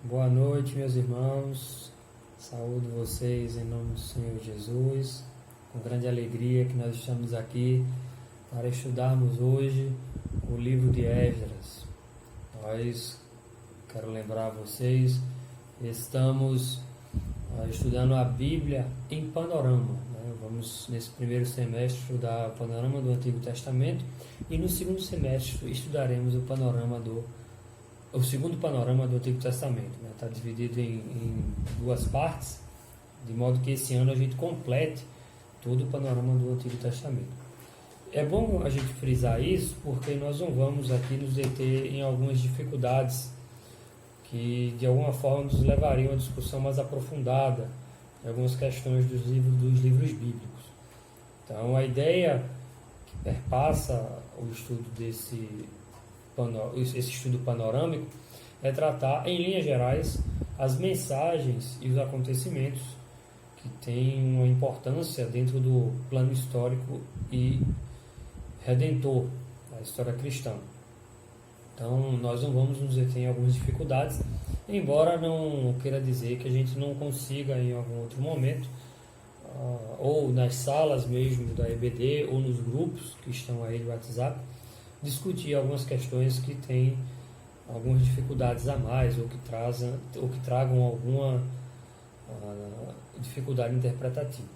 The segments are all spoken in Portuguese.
Boa noite, meus irmãos. Saúdo vocês em nome do Senhor Jesus. Com grande alegria que nós estamos aqui para estudarmos hoje o livro de Esdras. Quero lembrar vocês, estamos estudando a Bíblia em panorama. Vamos, nesse primeiro semestre, estudar o panorama do Antigo Testamento e no segundo semestre estudaremos o segundo panorama do Antigo Testamento. Está dividido em duas partes, de modo que esse ano a gente complete todo o panorama do Antigo Testamento. É bom a gente frisar isso, porque nós não vamos aqui nos deter em algumas dificuldades que de alguma forma nos levariam a uma discussão mais aprofundada em algumas questões dos livros bíblicos. Então, a ideia que perpassa o estudo esse estudo panorâmico é tratar, em linhas gerais, as mensagens e os acontecimentos que têm uma importância dentro do plano histórico e redentor da história cristã. Então, nós não vamos nos deter em algumas dificuldades, embora não queira dizer que a gente não consiga em algum outro momento, ou nas salas mesmo da EBD, ou nos grupos que estão aí do WhatsApp, discutir algumas questões que têm algumas dificuldades a mais, ou que tragam alguma dificuldade interpretativa.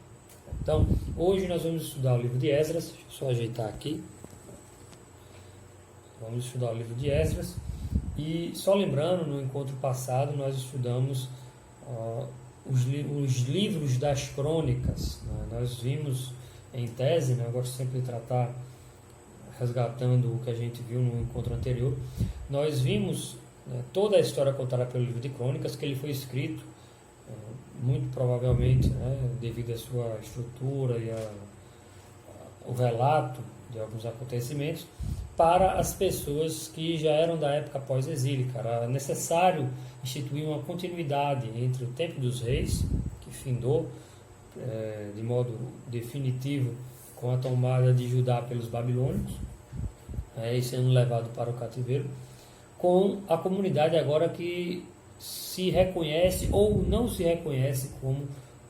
Então, hoje nós vamos estudar o livro de Esdras. Deixa eu só ajeitar aqui. Vamos estudar o livro de Esdras. E só lembrando, no encontro passado nós estudamos os livros das crônicas. Nós vimos em tese, eu gosto sempre de tratar resgatando o que a gente viu no encontro anterior. Nós vimos toda a história contada pelo livro de crônicas, que ele foi escrito muito provavelmente, devido à sua estrutura e o relato de alguns acontecimentos, para as pessoas que já eram da época pós-exílica. Era necessário instituir uma continuidade entre o tempo dos reis, que findou de modo definitivo com a tomada de Judá pelos babilônios, e sendo levado para o cativeiro, com a comunidade agora que se reconhece ou não se reconhece como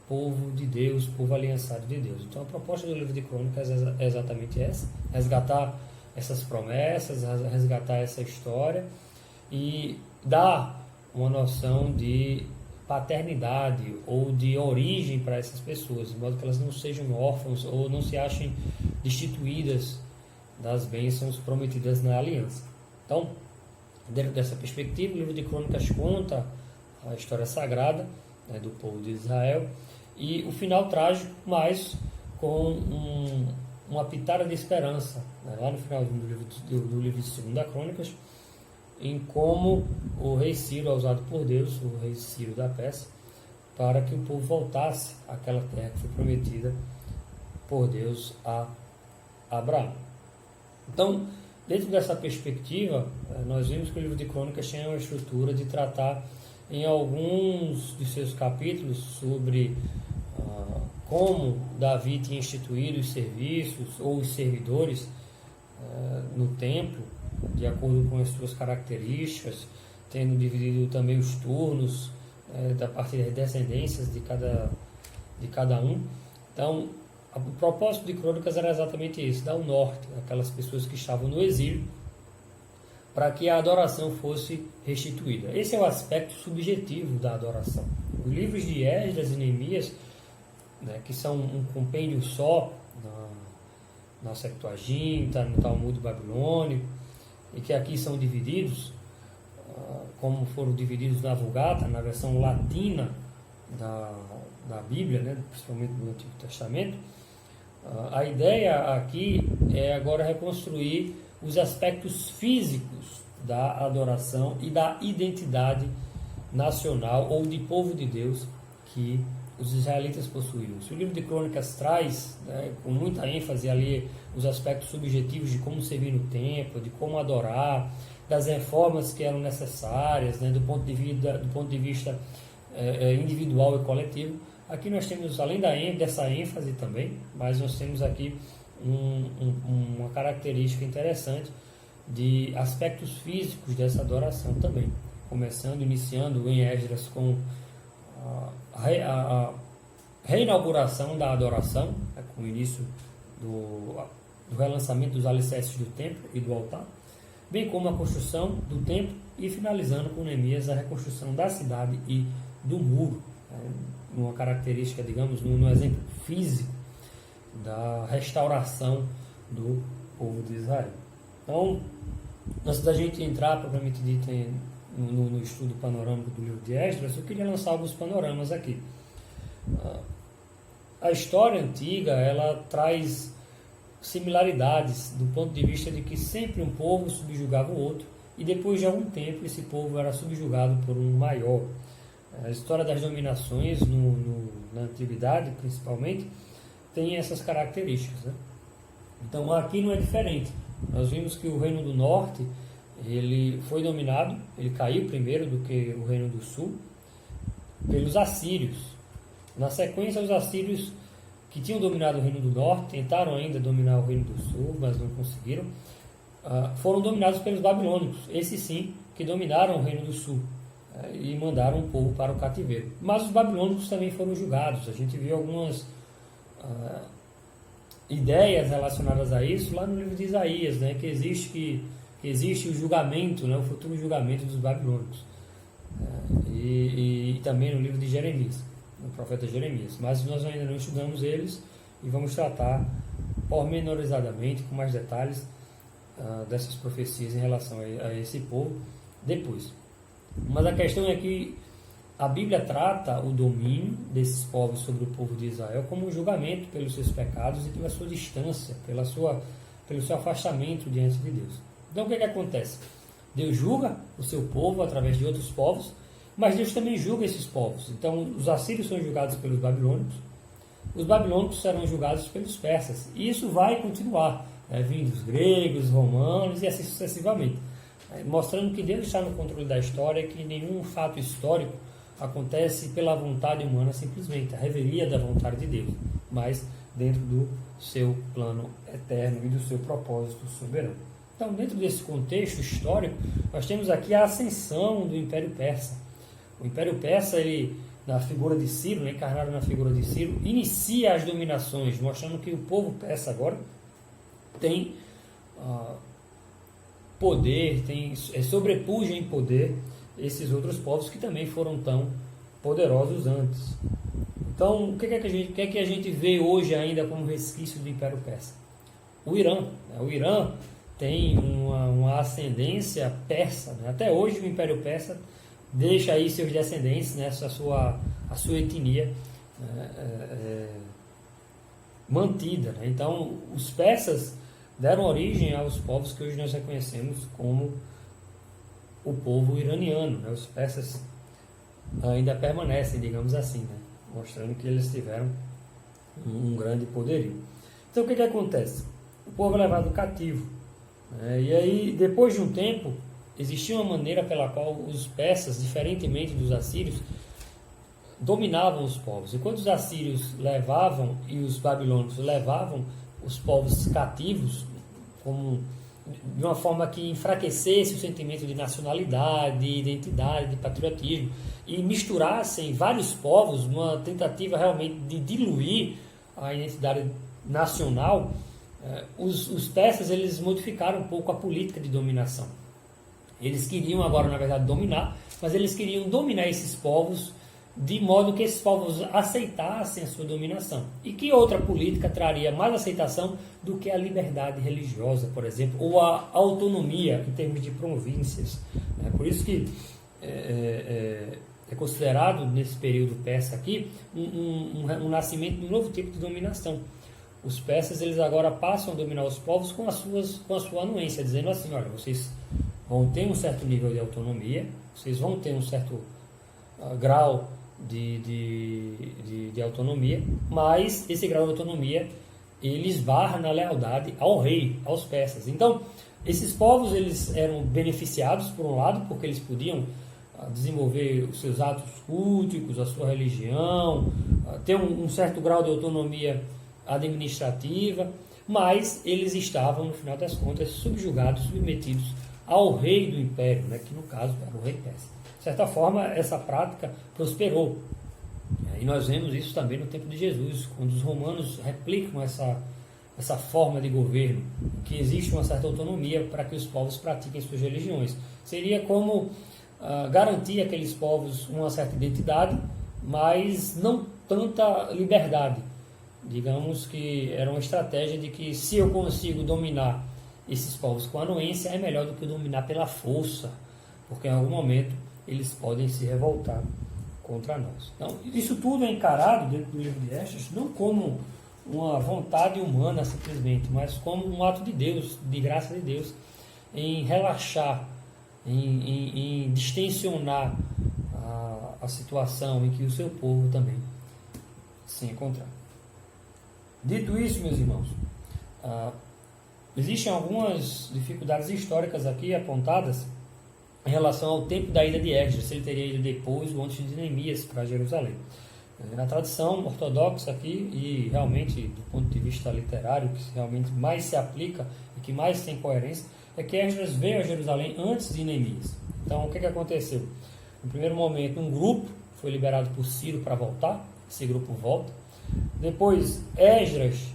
povo de Deus, povo aliançado de Deus. Então a proposta do livro de Crônicas é exatamente essa: resgatar essas promessas, resgatar essa história e dar uma noção de paternidade ou de origem para essas pessoas, de modo que elas não sejam órfãos ou não se achem destituídas das bênçãos prometidas na aliança. Então, dentro dessa perspectiva, o livro de Crônicas conta a história sagrada do povo de Israel e o final trágico, mas com uma pitada de esperança, lá no final do livro de 2 Crônicas, em como o rei Ciro é usado por Deus, o rei Ciro da Pérsia, para que o povo voltasse àquela terra que foi prometida por Deus a Abraão. Então, dentro dessa perspectiva, nós vimos que o livro de Crônicas tinha uma estrutura de tratar em alguns de seus capítulos sobre como Davi tinha instituído os serviços ou os servidores no templo, de acordo com as suas características, tendo dividido também os turnos da parte das descendências de cada um. Então, o propósito de Crônicas era exatamente esse: dar o norte àquelas pessoas que estavam no exílio, para que a adoração fosse restituída. Esse é o aspecto subjetivo da adoração. Os livros de Esdras e Neemias, que são um compêndio só na Septuaginta, no Talmud babilônico, e que aqui são divididos, como foram divididos na Vulgata, na versão latina da Bíblia, principalmente do Antigo Testamento. A ideia aqui é agora reconstruir os aspectos físicos da adoração e da identidade nacional ou de povo de Deus que os israelitas possuíam. O livro de Crônicas traz, com muita ênfase ali, os aspectos subjetivos de como servir no templo, de como adorar, das reformas que eram necessárias, do ponto de vista individual e coletivo. Aqui nós temos, além dessa ênfase também, mas nós temos aqui uma característica interessante de aspectos físicos dessa adoração também. iniciando em Esdras com a reinauguração da adoração, né, com o início do relançamento dos alicerces do templo e do altar, bem como a construção do templo e finalizando com Neemias a reconstrução da cidade e do muro, né, uma característica, digamos, no exemplo físico da restauração do povo de Israel. Então, antes da gente entrar propriamente dito no estudo panorâmico do livro de Esdras, eu queria lançar alguns panoramas aqui. A história antiga, ela traz similaridades do ponto de vista de que sempre um povo subjugava o outro e depois de algum tempo esse povo era subjugado por um maior. A história das dominações na antiguidade, principalmente, tem essas características, né? Então aqui não é diferente. Nós vimos que o Reino do Norte ele foi dominado, ele caiu primeiro do que o Reino do Sul pelos assírios. Na sequência, os assírios que tinham dominado o Reino do Norte tentaram ainda dominar o Reino do Sul, mas não conseguiram. Foram dominados pelos babilônicos, esses sim que dominaram o Reino do Sul e mandaram o povo para o cativeiro. Mas os babilônicos também foram julgados. A gente viu algumas ideias relacionadas a isso lá no livro de Isaías, né, que existe o julgamento, né, o futuro julgamento dos babilônicos, e também no livro de Jeremias, no profeta Jeremias. Mas nós ainda não estudamos eles e vamos tratar pormenorizadamente, com mais detalhes, dessas profecias em relação a esse povo depois. Mas a questão é que a Bíblia trata o domínio desses povos sobre o povo de Israel como um julgamento pelos seus pecados e pela sua distância, pelo seu afastamento diante de Deus. Então o que acontece? Deus julga o seu povo através de outros povos, mas Deus também julga esses povos. Então os assírios são julgados pelos babilônicos, os babilônicos serão julgados pelos persas, e isso vai continuar, vindo dos gregos, romanos e assim sucessivamente, mostrando que Deus está no controle da história, que nenhum fato histórico acontece pela vontade humana simplesmente, a revelia da vontade de Deus, mas dentro do seu plano eterno e do seu propósito soberano. Então, dentro desse contexto histórico, nós temos aqui a ascensão do Império Persa. O Império Persa, ele, na figura de Ciro, encarnado na figura de Ciro, inicia as dominações, mostrando que o povo persa agora tem poder, sobrepuja em poder esses outros povos que também foram tão poderosos antes. Então, o que é que a gente vê hoje ainda como resquício do Império Persa? O Irã. O Irã tem uma ascendência persa, né? Até hoje o Império Persa deixa aí seus descendentes, né? a sua etnia mantida, né? Então, os persas deram origem aos povos que hoje nós reconhecemos como o povo iraniano, né? Os persas ainda permanecem, digamos assim, né? Mostrando que eles tiveram um grande poderio. Então o que acontece? O povo é levado cativo, né? E aí, depois de um tempo, existia uma maneira pela qual os persas, diferentemente dos assírios, dominavam os povos. Enquanto os assírios levavam e os babilônicos levavam os povos cativos de uma forma que enfraquecesse o sentimento de nacionalidade, de identidade, de patriotismo, e misturassem vários povos numa tentativa realmente de diluir a identidade nacional, os persas eles modificaram um pouco a política de dominação. Eles queriam agora, na verdade, dominar, mas eles queriam dominar esses povos de modo que esses povos aceitassem a sua dominação. E que outra política traria mais aceitação do que a liberdade religiosa, por exemplo, ou a autonomia em termos de províncias. Por isso que é considerado, nesse período persa aqui, um nascimento de um novo tipo de dominação. Os persas eles agora passam a dominar os povos com a sua anuência, dizendo assim: olha, vocês vão ter um certo nível de autonomia, vocês vão ter um certo grau de autonomia, mas esse grau de autonomia ele esbarra na lealdade ao rei, aos persas. Então, esses povos eles eram beneficiados, por um lado, porque eles podiam desenvolver os seus atos culticos, a sua religião, ter um certo grau de autonomia administrativa, mas eles estavam, no final das contas, subjugados, submetidos ao rei do império, né, que no caso era o rei persa. De certa forma, essa prática prosperou. E nós vemos isso também no tempo de Jesus, quando os romanos replicam essa forma de governo, que existe uma certa autonomia para que os povos pratiquem suas religiões. Seria como garantir àqueles povos uma certa identidade, mas não tanta liberdade. Digamos que era uma estratégia de que se eu consigo dominar esses povos com anuência, é melhor do que dominar pela força, porque em algum momento eles podem se revoltar contra nós. Então, isso tudo é encarado dentro do livro de Esdras não como uma vontade humana simplesmente, mas como um ato de Deus, de graça de Deus, em relaxar, em distensionar a situação em que o seu povo também se encontrar. Dito isso, meus irmãos, existem algumas dificuldades históricas aqui apontadas em relação ao tempo da ida de Esdras, se ele teria ido depois ou antes de Neemias para Jerusalém. Na tradição ortodoxa aqui, e realmente do ponto de vista literário, que realmente mais se aplica e que mais tem coerência, é que Esdras veio a Jerusalém antes de Neemias. Então, o que aconteceu? No primeiro momento, um grupo foi liberado por Ciro para voltar, esse grupo volta. Depois, Esdras,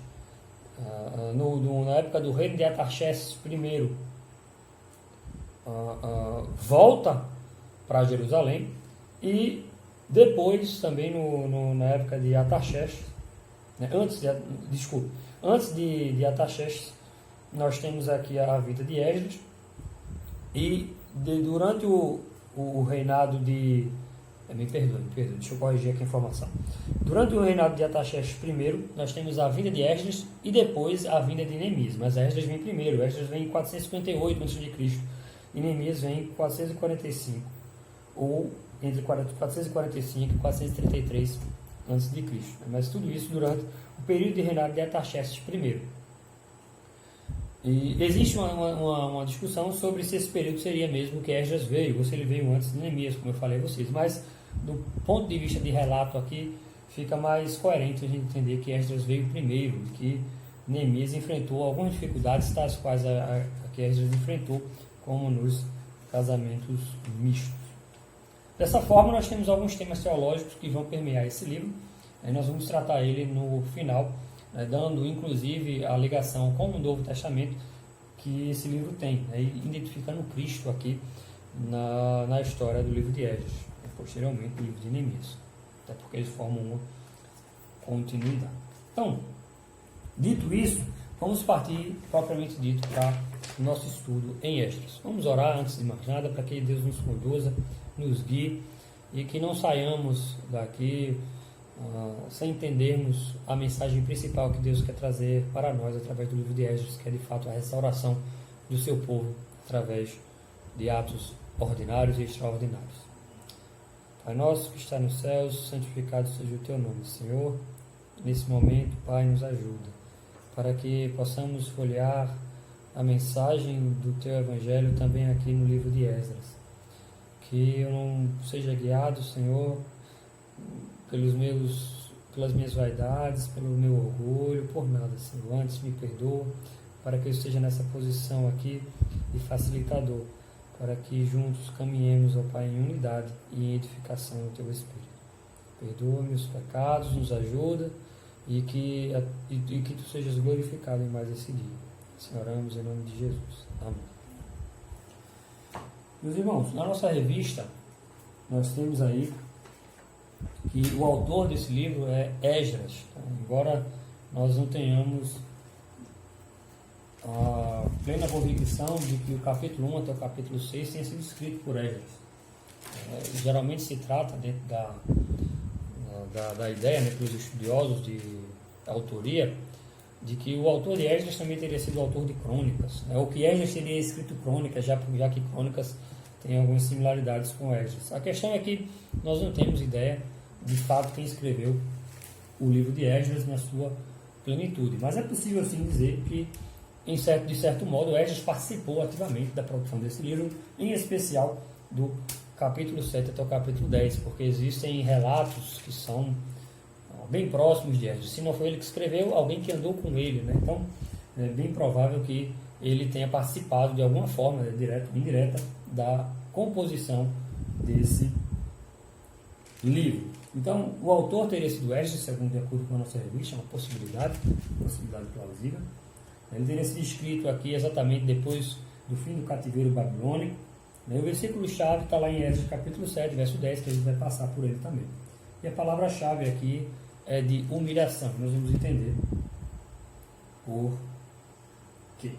na época do reino de Artaxerxes I, volta para Jerusalém, e depois também na época de Artaxerxes, né, antes de Artaxerxes, nós temos aqui a vida de Esdras, e durante o reinado de... Me perdoe, deixa eu corrigir aqui a informação. Durante o reinado de Artaxerxes I, nós temos a vinda de Esdras e depois a vinda de Neemias, mas Esdras vem primeiro. Esdras vem em 458 a.C. e Neemias vem em 445, ou entre 445 e 433 a.C. Mas tudo isso durante o período de reinado de Artaxerxes I. E existe uma discussão sobre se esse período seria mesmo que Esdras veio, ou se ele veio antes de Neemias, como eu falei a vocês. Mas, do ponto de vista de relato aqui, fica mais coerente a gente entender que Esdras veio primeiro, que Neemias enfrentou algumas dificuldades, tais quais a que Esdras enfrentou, como nos casamentos mistos. Dessa forma, nós temos alguns temas teológicos que vão permear esse livro. Nós vamos tratar ele no final, dando inclusive a ligação com o Novo Testamento que esse livro tem, identificando Cristo aqui na história do livro de Esdras, e posteriormente o livro de Neemias, até porque eles formam uma continuidade. Então, dito isso, vamos partir propriamente dito para o nosso estudo em Esdras. Vamos orar antes de mais nada para que Deus nos conduza, nos guie e que não saiamos daqui sem entendermos a mensagem principal que Deus quer trazer para nós através do livro de Esdras, que é de fato a restauração do seu povo através de atos ordinários e extraordinários. Pai nosso que está nos céus, santificado seja o teu nome, Senhor. Nesse momento, Pai, nos ajuda para que possamos folhear a mensagem do teu evangelho também aqui no livro de Esdras. Que eu não seja guiado, Senhor, pelas minhas vaidades, pelo meu orgulho, por nada, Senhor. Antes me perdoa, para que eu esteja nessa posição aqui de facilitador, para que juntos caminhemos, ó Pai, em unidade e em edificação do Teu Espírito. Perdoa meus pecados, nos ajuda e que Tu sejas glorificado em mais esse dia. Assim oramos em nome de Jesus. Amém. Meus irmãos, na nossa revista, nós temos aí que o autor desse livro é Esdras, tá? Embora nós não tenhamos a plena convicção de que o capítulo 1 até o capítulo 6 tenha sido escrito por Esdras. Geralmente se trata, dentro da ideia, né, pelos estudiosos de autoria, de que o autor de Esdras também teria sido o autor de Crônicas, né? Ou que Esdras teria escrito Crônicas, já que Crônicas tem algumas similaridades com Esdras. A questão é que nós não temos ideia de fato quem escreveu o livro de Esdras na sua plenitude, mas é possível assim dizer que, de certo modo, Esdras participou ativamente da produção desse livro, em especial do capítulo 7 até o capítulo 10, porque existem relatos que são bem próximos de Esdras. Se não foi ele que escreveu, alguém que andou com ele, né? Então é bem provável que ele tenha participado de alguma forma, direta ou indireta, da composição desse livro. Então, o autor teria sido Esdras, segundo de acordo com a nossa revista, é uma possibilidade plausível. Ele teria sido escrito aqui exatamente depois do fim do cativeiro babilônico. O versículo-chave está lá em Esdras capítulo 7, verso 10, que a gente vai passar por ele também. E a palavra-chave aqui é de humilhação. Nós vamos entender por quê.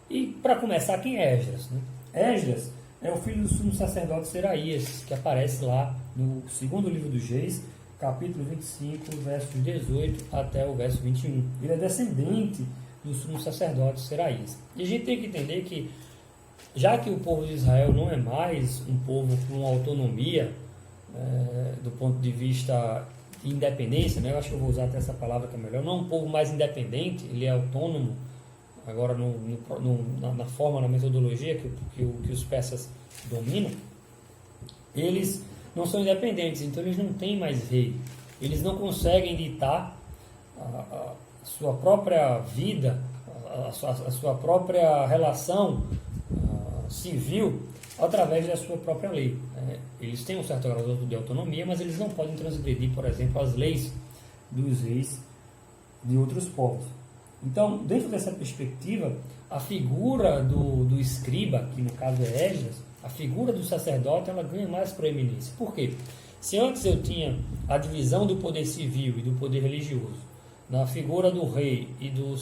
E para começar, quem é Esdras? Esdras é o filho do sumo sacerdote Seraías, que aparece lá no segundo livro dos Reis, capítulo 25, versos 18 até o verso 21. Ele é descendente do sumo sacerdote Seraías. E a gente tem que entender que, já que o povo de Israel não é mais um povo com autonomia, do ponto de vista de independência, eu acho que eu vou usar até essa palavra que é melhor, não é um povo mais independente, ele é autônomo, agora na forma, na metodologia que os persas dominam, eles não são independentes, então eles não têm mais rei, eles não conseguem ditar a sua própria vida, a sua própria relação civil através da sua própria lei. Eles têm um certo grau de autonomia, mas eles não podem transgredir, por exemplo, as leis dos reis de outros povos. Então, dentro dessa perspectiva, a figura do escriba, que no caso é Esdras, a figura do sacerdote, ela ganha mais proeminência. Por quê? Se antes eu tinha a divisão do poder civil e do poder religioso, na figura do rei e do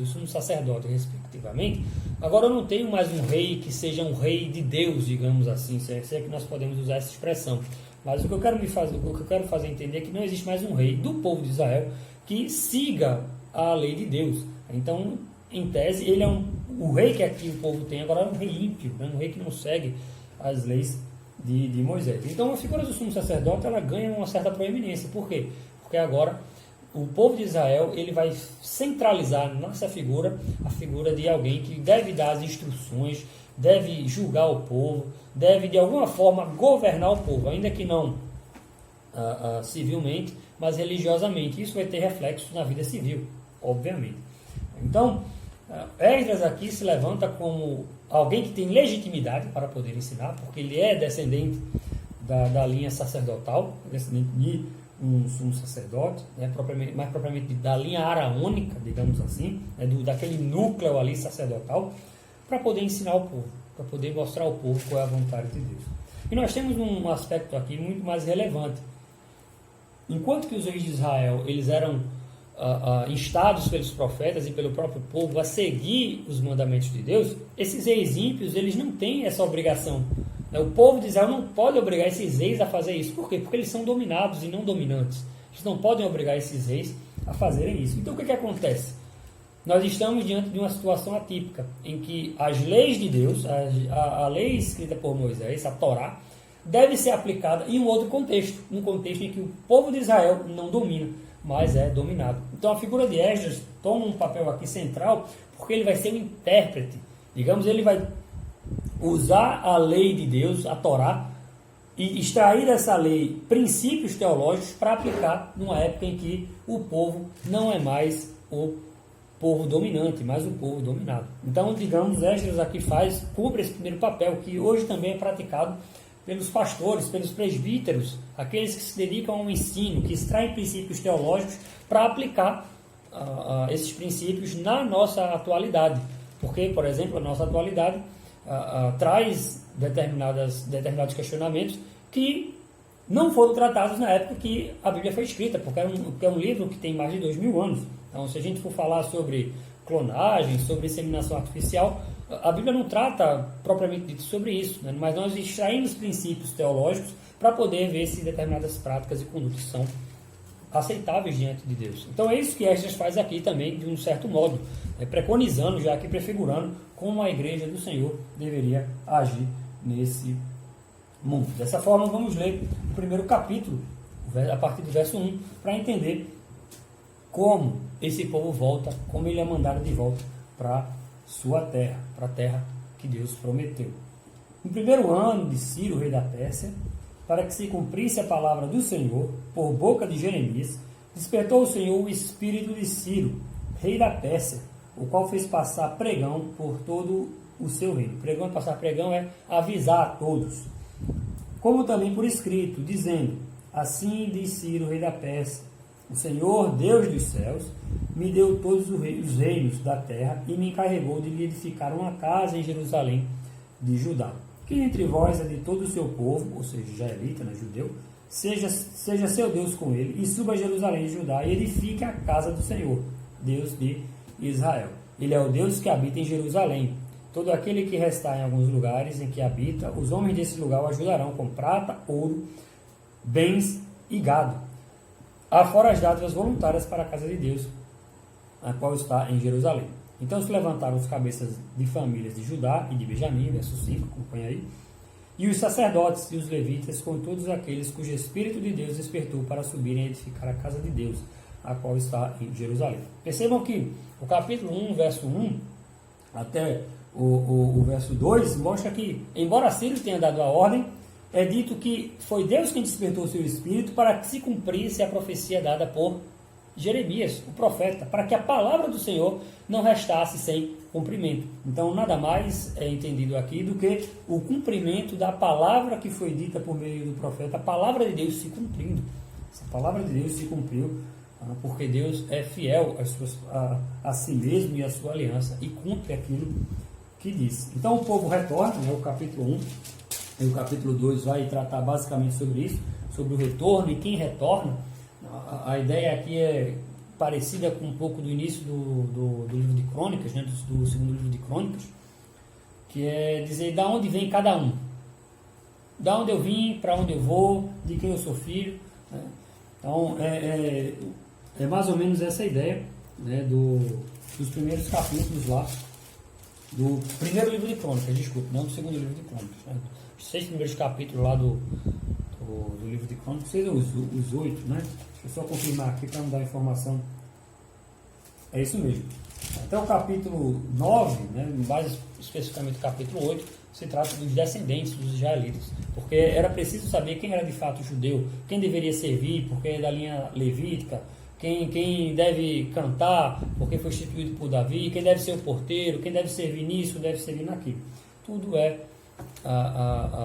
sumo sacerdote, respectivamente, agora eu não tenho mais um rei que seja um rei de Deus, digamos assim, se é que nós podemos usar essa expressão. Mas o que eu quero fazer entender é que não existe mais um rei do povo de Israel que siga a lei de Deus. Então, em tese, ele é o rei que aqui o povo tem agora é um rei ímpio, um rei que não segue as leis de Moisés. Então, a figura do sumo sacerdote, ela ganha uma certa proeminência. Por quê? Porque agora o povo de Israel, ele vai centralizar nessa figura a figura de alguém que deve dar as instruções, deve julgar o povo, deve de alguma forma governar o povo, ainda que não civilmente, mas religiosamente. Isso vai ter reflexos na vida civil, obviamente. Então, Esdras aqui se levanta como alguém que tem legitimidade para poder ensinar, porque ele é descendente da linha sacerdotal, descendente de um sumo sacerdote, mais propriamente da linha araônica, digamos assim, daquele núcleo ali sacerdotal, para poder ensinar o povo, para poder mostrar ao povo qual é a vontade de Deus. E nós temos um aspecto aqui muito mais relevante. Enquanto que os reis de Israel, eles eram instados pelos profetas e pelo próprio povo a seguir os mandamentos de Deus, esses reis ímpios, eles não têm essa obrigação. O povo de Israel não pode obrigar esses reis a fazer isso. Por quê? Porque eles são dominados e não dominantes. Eles não podem obrigar esses reis a fazerem isso. Então, o que acontece? Nós estamos diante de uma situação atípica, em que as leis de Deus, a lei escrita por Moisés, a Torá, deve ser aplicada em um outro contexto, um contexto em que o povo de Israel não domina, mas é dominado. Então, a figura de Esdras toma um papel aqui central, porque ele vai ser um intérprete. Digamos, ele vai usar a lei de Deus, a Torá, e extrair dessa lei princípios teológicos para aplicar numa época em que o povo não é mais o povo dominante, mas o povo dominado. Então, digamos, Esdras aqui cumpre esse primeiro papel, que hoje também é praticado pelos pastores, pelos presbíteros, aqueles que se dedicam ao ensino, que extraem princípios teológicos para aplicar esses princípios na nossa atualidade. Porque, por exemplo, a nossa atualidade traz determinados questionamentos que não foram tratados na época que a Bíblia foi escrita, porque é um livro que tem mais de 2000 anos. Então, se a gente for falar sobre clonagem, sobre inseminação artificial, a Bíblia não trata propriamente dito sobre isso, mas nós extraímos princípios teológicos para poder ver se determinadas práticas e condutas são aceitáveis diante de Deus. Então é isso que Esdras faz aqui também, de um certo modo, preconizando, já aqui prefigurando como a igreja do Senhor deveria agir nesse mundo. Dessa forma, vamos ler o primeiro capítulo, a partir do verso 1, para entender como esse povo volta, como ele é mandado de volta para sua terra, para a terra que Deus prometeu. No primeiro ano de Ciro, rei da Pérsia, para que se cumprisse a palavra do Senhor, por boca de Jeremias, despertou o Senhor o espírito de Ciro, rei da Pérsia, o qual fez passar pregão por todo o seu reino. Pregão, passar pregão é avisar a todos. Como também por escrito, dizendo: assim diz Ciro, rei da Pérsia: o Senhor, Deus dos céus, me deu todos os reinos da terra e me encarregou de lhe edificar uma casa em Jerusalém de Judá. Que entre vós é de todo o seu povo, ou seja, israelita, né, judeu, seja seu Deus com ele, e suba a Jerusalém de Judá e edifique a casa do Senhor, Deus de Israel. Ele é o Deus que habita em Jerusalém. Todo aquele que restar em alguns lugares em que habita, os homens desse lugar o ajudarão com prata, ouro, bens e gado, afora as dádivas voluntárias para a casa de Deus, a qual está em Jerusalém. Então se levantaram os cabeças de famílias de Judá e de Benjamim, verso 5, acompanha aí, e os sacerdotes e os levitas, com todos aqueles cujo Espírito de Deus despertou para subirem a edificar a casa de Deus, a qual está em Jerusalém. Percebam que o capítulo 1, verso 1, até o verso 2, mostra que, embora Ciro tenha dado a ordem, é dito que foi Deus quem despertou o seu Espírito para que se cumprisse a profecia dada por Jeremias, o profeta, para que a palavra do Senhor não restasse sem cumprimento. Então, nada mais é entendido aqui do que o cumprimento da palavra que foi dita por meio do profeta, a palavra de Deus se cumprindo. Essa palavra de Deus se cumpriu porque Deus é fiel a si mesmo e à sua aliança e cumpre aquilo que disse. Então, o povo retorna, né, o capítulo 1 e o capítulo 2 vai tratar basicamente sobre isso, sobre o retorno e quem retorna. A ideia aqui é parecida com um pouco do início do livro de Crônicas, né, do segundo livro de Crônicas, que é dizer da onde vem cada um, da onde eu vim, para onde eu vou, de quem eu sou filho, né? Então é mais ou menos essa ideia, né, dos primeiros capítulos lá do primeiro livro de Crônicas, desculpe, não do segundo livro de Crônicas, né? Os 6 primeiros capítulos lá do livro de Crônicas, os 8, né? Deixa eu só confirmar aqui para não dar informação. É isso mesmo. Até o capítulo 9, né, mais especificamente o capítulo 8, se trata dos descendentes dos israelitas, porque era preciso saber quem era de fato judeu, quem deveria servir, porque é da linha levítica, quem deve cantar, porque foi instituído por Davi, quem deve ser o porteiro, quem deve servir nisso, deve servir naquilo. Tudo é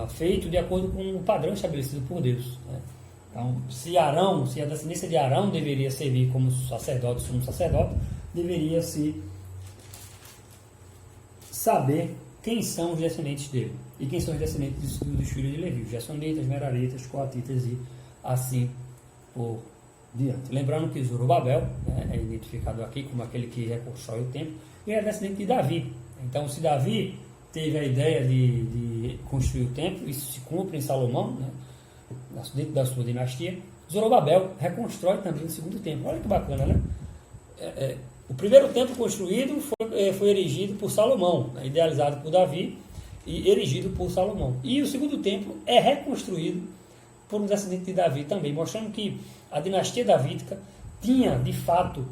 feito de acordo com o padrão estabelecido por Deus, né? Então, se a descendência de Arão deveria servir como sacerdote, sumo sacerdote, deveria se saber quem são os descendentes dele e quem são os descendentes dos filhos de Levi, os Gersonitas, Meraritas, Coatitas e assim por diante. Lembrando que Zorobabel, né, é identificado aqui como aquele que reconstrói o templo e é descendente de Davi. Então, se Davi teve a ideia de construir o templo, isso se cumpre em Salomão, né, dentro da sua dinastia, Zorobabel reconstrói também o segundo templo. Olha que bacana, né? O primeiro templo construído foi erigido por Salomão, né, idealizado por Davi e erigido por Salomão. E o segundo templo é reconstruído por um descendente de Davi também, mostrando que a dinastia davídica tinha, de fato,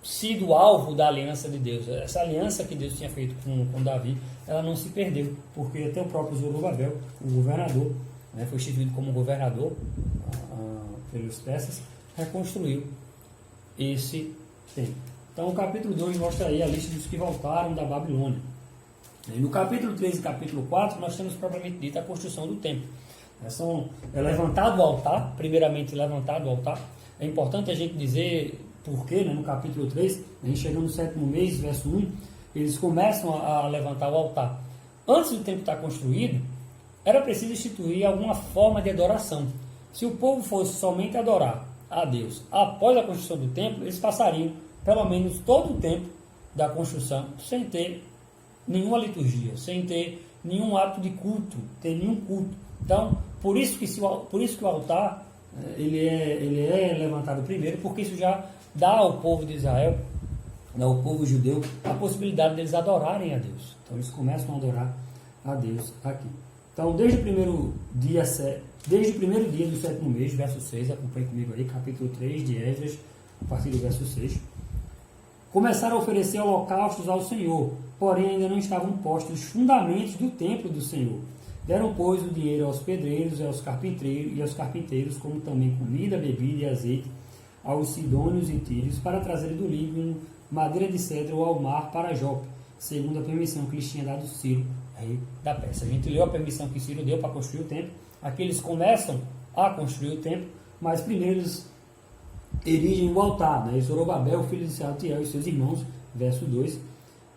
sido alvo da aliança de Deus. Essa aliança que Deus tinha feito com Davi, ela não se perdeu, porque até o próprio Zorobabel, o governador, né, foi instituído como governador pelos persas, reconstruiu esse templo. Então, o capítulo 2 mostra aí a lista dos que voltaram da Babilônia. E no capítulo 3 e capítulo 4, nós temos propriamente dito a construção do templo. É levantado o altar, primeiramente levantado o altar. É importante a gente dizer porque, né, no capítulo 3, a gente chegando no 7º mês, verso 1, eles começam a levantar o altar. Antes do templo estar construído, era preciso instituir alguma forma de adoração. Se o povo fosse somente adorar a Deus após a construção do templo, eles passariam pelo menos todo o tempo da construção sem ter nenhuma liturgia, sem ter nenhum ato de culto, ter nenhum culto. Então, por isso que o altar ele é levantado primeiro, porque isso já dá ao povo de Israel, ao povo judeu, a possibilidade deles adorarem a Deus. Então, eles começam a adorar a Deus aqui. Então, desde o primeiro dia do 7º mês, verso 6, acompanhe comigo aí, capítulo 3 de Esdras, a partir do verso 6, começaram a oferecer holocaustos ao Senhor, porém ainda não estavam postos os fundamentos do templo do Senhor. Deram, pois, o dinheiro aos pedreiros e aos carpinteiros, como também comida, bebida e azeite, aos sidônios e tírios para trazerem do Líbano madeira de cedro ao mar para Jope, segundo a permissão que lhes tinha dado Ciro, rei da Pérsia. A gente leu a permissão que Ciro deu para construir o templo. Aqui eles começam a construir o templo, mas primeiro eles erigem o altar, né? Zorobabel, filho de Sealtiel e seus irmãos, verso 2,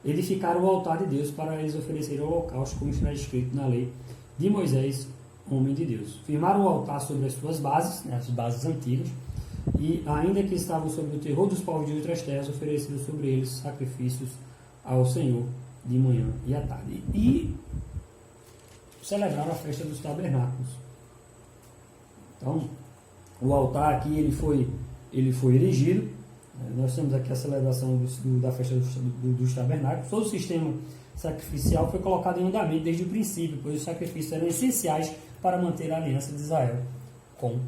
edificaram o altar de Deus para eles oferecerem o holocausto, como está escrito na lei de Moisés, homem de Deus. Firmaram o altar sobre as suas bases, né, as bases antigas, e ainda que estavam sob o terror dos povos de outras terras, ofereceram sobre eles sacrifícios ao Senhor de manhã e à tarde. E celebraram a festa dos tabernáculos. Então, o altar aqui ele foi erigido. Nós temos aqui a celebração da festa dos tabernáculos. Todo o sistema sacrificial foi colocado em andamento desde o princípio, pois os sacrifícios eram essenciais para manter a aliança de Israel com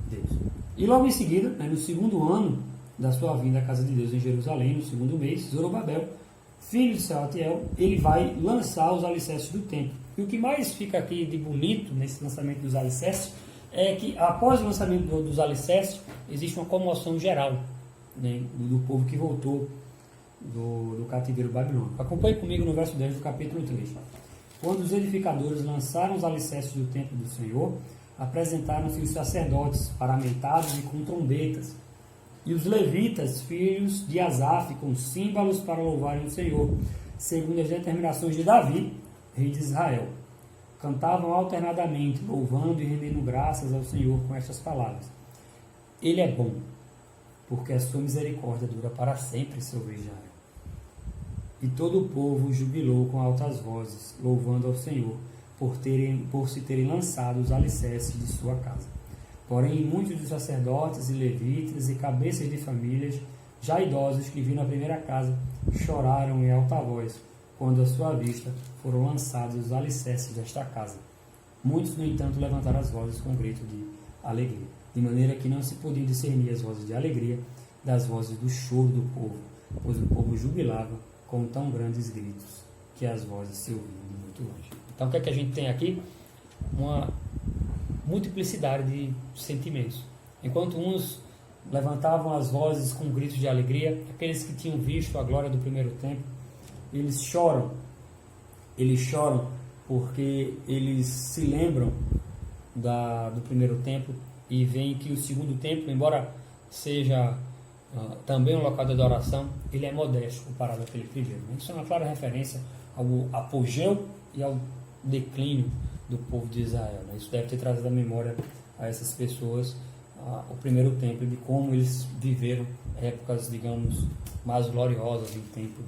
Deus. E logo em seguida, no segundo ano da sua vinda à casa de Deus em Jerusalém, no segundo mês, Zorobabel, filho de Sealtiel, ele vai lançar os alicerces do templo. E o que mais fica aqui de bonito nesse lançamento dos alicerces é que após o lançamento dos alicerces existe uma comoção geral, né, do povo que voltou do cativeiro babilônico. Acompanhe comigo no verso 10 do capítulo 3. Quando os edificadores lançaram os alicerces do templo do Senhor, apresentaram-se os sacerdotes paramentados e com trombetas, e os levitas, filhos de Asaf, com símbolos para louvarem o Senhor, segundo as determinações de Davi, rei de Israel. Cantavam alternadamente, louvando e rendendo graças ao Senhor com estas palavras: Ele é bom, porque a sua misericórdia dura para sempre sobre Israel. E todo o povo jubilou com altas vozes, louvando ao Senhor, por se terem lançado os alicerces de sua casa. Porém, muitos dos sacerdotes e levitas e cabeças de famílias, já idosos que viram a primeira casa, choraram em alta voz, quando à sua vista foram lançados os alicerces desta casa. Muitos, no entanto, levantaram as vozes com grito de alegria, de maneira que não se podiam discernir as vozes de alegria das vozes do choro do povo, pois o povo jubilava com tão grandes gritos que as vozes se ouviam de muito longe. Então, o que é que a gente tem aqui? Uma multiplicidade de sentimentos. Enquanto uns levantavam as vozes com gritos de alegria, aqueles que tinham visto a glória do primeiro templo, eles choram porque eles se lembram do primeiro templo e veem que o segundo templo, embora seja também um local de adoração, ele é modesto comparado àquele primeiro. Isso é uma clara referência ao apogeu e ao declínio do povo de Israel. Isso deve ter trazido à memória a essas pessoas o primeiro templo, de como eles viveram épocas, digamos, mais gloriosas em tempo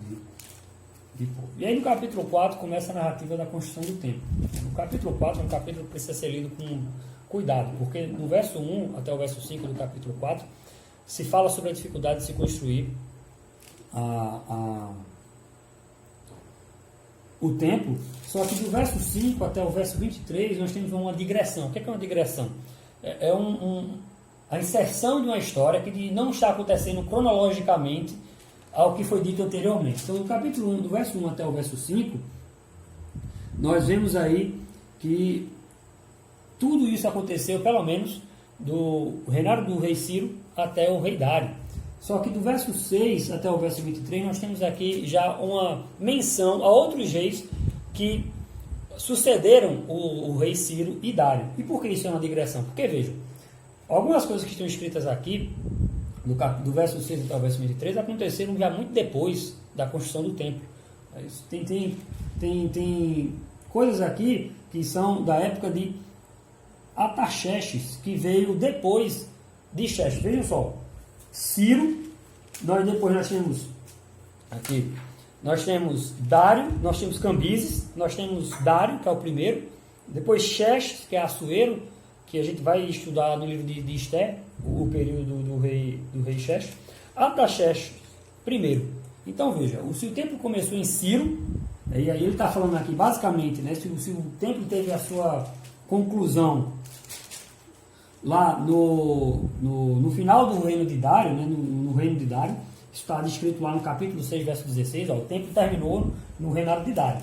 de povo. E aí no capítulo 4 começa a narrativa da construção do templo. No capítulo 4 é um capítulo que precisa ser lido com cuidado, porque no verso 1 até o verso 5 do capítulo 4 se fala sobre a dificuldade de se construir o templo, só que do verso 5 até o verso 23 nós temos uma digressão. O que é uma digressão? É a inserção de uma história que não está acontecendo cronologicamente ao que foi dito anteriormente. Então, no capítulo 1, do verso 1 até o verso 5, nós vemos aí que tudo isso aconteceu, pelo menos, do reinado do rei Ciro até o rei Dário. Só que do verso 6 até o verso 23, nós temos aqui já uma menção a outros reis que sucederam o rei Ciro e Dário. E por que isso é uma digressão? Porque, vejam, algumas coisas que estão escritas aqui, do verso 6 até o verso 23, aconteceram já muito depois da construção do templo. Tem coisas aqui que são da época de Artaxerxes, que veio depois de Xerxes. Vejam só, Ciro, depois nós temos aqui, nós temos Dário, nós temos Cambises, nós temos Dário, que é o primeiro, depois Xerxes, que é Assuero, que a gente vai estudar no livro de Esther, o período do rei Xerxes, Artaxerxes primeiro. Então veja, se o templo começou em Ciro, e aí ele está falando aqui basicamente, né, se o templo teve a sua conclusão lá no final do reino de Dário, né, no reino de Dário, está descrito lá no capítulo 6, verso 16, o templo terminou no reinado de Dário.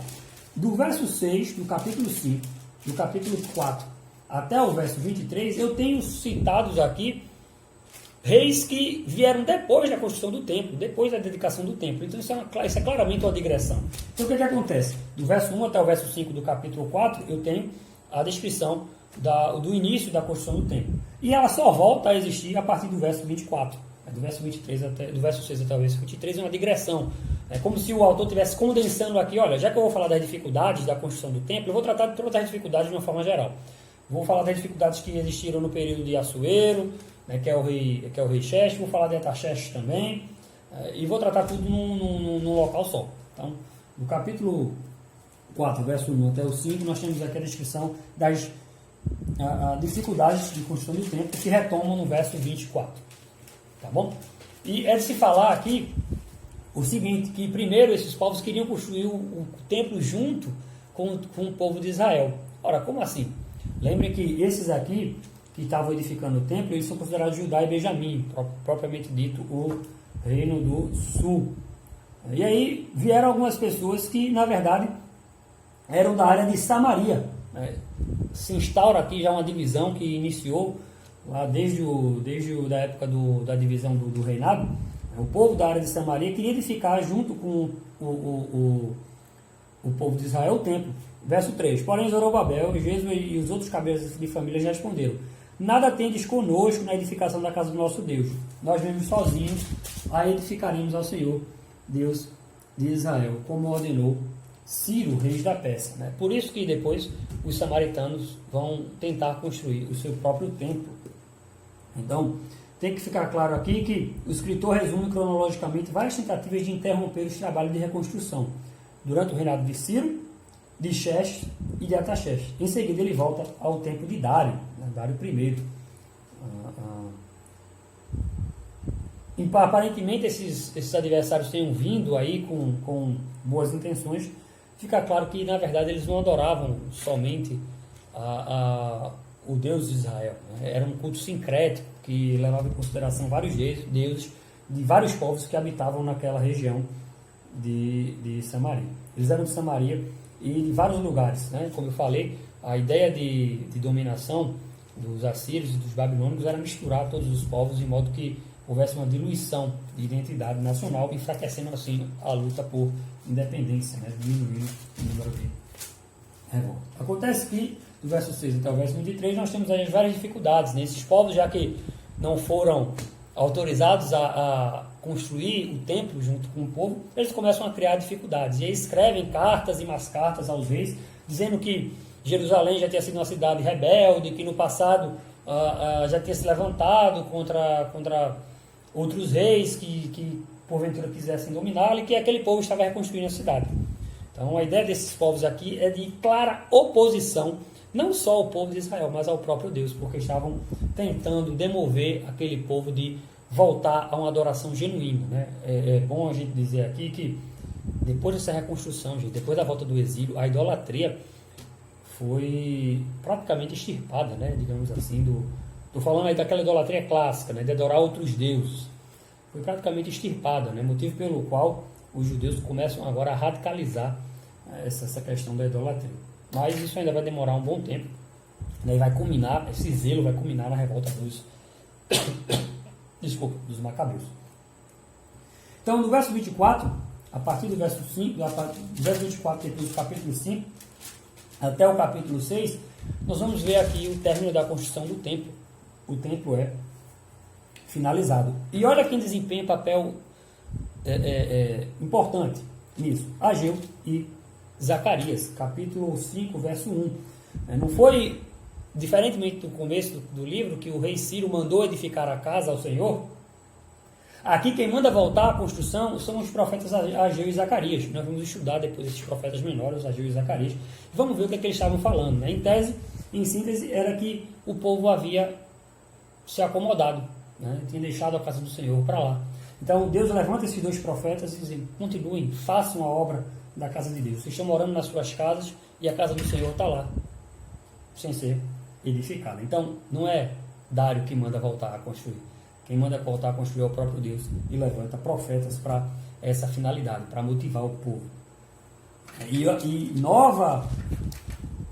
Do verso 6, do capítulo 5, do capítulo 4 até o verso 23, eu tenho citados aqui reis que vieram depois da construção do templo, depois da dedicação do templo. Então isso é claramente uma digressão. Então o que acontece? Do verso 1 até o verso 5 do capítulo 4, eu tenho a descrição do início da construção do templo. E ela só volta a existir a partir do verso 24. Do verso 23 do verso 6 até o verso 23 é uma digressão. É como se o autor estivesse condensando aqui, olha, já que eu vou falar das dificuldades da construção do templo, eu vou tratar de todas as dificuldades de uma forma geral. Vou falar das dificuldades que existiram no período de Assuero, né, que é o rei Xerxes, vou falar de Artaxerxes também, e vou tratar tudo num local só. Então, no capítulo 4, verso 1 até o 5, nós temos aqui a descrição das dificuldades de construção do templo, que retomam no verso 24. Tá bom? E é de se falar aqui o seguinte, que primeiro esses povos queriam construir o templo junto com o povo de Israel. Ora, como assim? Lembrem que esses aqui, que estavam edificando o templo, eles são considerados Judá e Benjamim, propriamente dito o reino do sul. E aí vieram algumas pessoas que, na verdade, eram da área de Samaria. Se instaura aqui já uma divisão que iniciou lá desde a época da divisão do reinado. O povo da área de Samaria queria edificar junto com o povo de Israel o templo. Verso 3. Porém Zorobabel, Jesua e os outros cabeças de família responderam: nada tendes conosco na edificação da casa do nosso Deus. Nós mesmos sozinhos a edificaremos ao Senhor, Deus de Israel, como ordenou Ciro, rei da Pérsia. Né? Por isso que depois os samaritanos vão tentar construir o seu próprio templo. Então, tem que ficar claro aqui que o escritor resume cronologicamente várias tentativas de interromper os trabalhos de reconstrução durante o reinado de Ciro, de Xerxes e de Artaxerxes. Em seguida ele volta ao tempo de Dário, Dário I. Aparentemente esses adversários tenham vindo aí com boas intenções. Fica claro que na verdade eles não adoravam somente o Deus de Israel. Era um culto sincrético que levava em consideração vários deuses de vários povos que habitavam naquela região de Samaria. Eles eram de Samaria e de vários lugares. Né? Como eu falei, a ideia de dominação dos assírios e dos babilônicos era misturar todos os povos de modo que houvesse uma diluição de identidade nacional, enfraquecendo assim a luta por independência, né? Diminuindo o número de revoltas. Acontece que do verso 6 até o verso 23, nós temos aí várias dificuldades. Né? Esses povos, já que não foram autorizados a construir o templo junto com o povo, eles começam a criar dificuldades. E aí escrevem cartas e mais cartas aos reis, dizendo que Jerusalém já tinha sido uma cidade rebelde, que no passado já tinha se levantado contra outros reis que porventura quisessem dominá-la, e que aquele povo estava reconstruindo a cidade. Então a ideia desses povos aqui é de clara oposição, não só ao povo de Israel, mas ao próprio Deus, porque estavam tentando demover aquele povo de voltar a uma adoração genuína. Né? É bom a gente dizer aqui que depois dessa reconstrução, gente, depois da volta do exílio, a idolatria foi praticamente extirpada, né? Digamos assim, estou falando aí daquela idolatria clássica, né? De adorar outros deuses. Foi praticamente extirpada, né? Motivo pelo qual os judeus começam agora a radicalizar essa questão da idolatria. Mas isso ainda vai demorar um bom tempo, né? E vai culminar, esse zelo vai culminar na revolta dos macabeus. Então, no verso 24, a partir do verso 5, do verso 24, depois do capítulo 5, até o capítulo 6, nós vamos ver aqui o término da construção do templo. O templo é finalizado. E olha quem desempenha papel importante nisso: Ageu e Zacarias, capítulo 5, verso 1. Não foi, diferentemente do começo do livro, que o rei Ciro mandou edificar a casa ao Senhor. Aqui quem manda voltar à construção são os profetas Ageu e Zacarias. Nós vamos estudar depois esses profetas menores, Ageu e Zacarias. Vamos ver o que eles estavam falando. Né? Em tese, em síntese, era que o povo havia se acomodado, né? Tinha deixado a casa do Senhor para lá. Então Deus levanta esses dois profetas e diz: continuem, façam a obra da casa de Deus. Vocês estão morando nas suas casas e a casa do Senhor está lá, sem ser edificada. Então não é Dário que manda voltar a construir. Quem manda voltar a construir é o próprio Deus, e levanta profetas para essa finalidade, para motivar o povo. E nova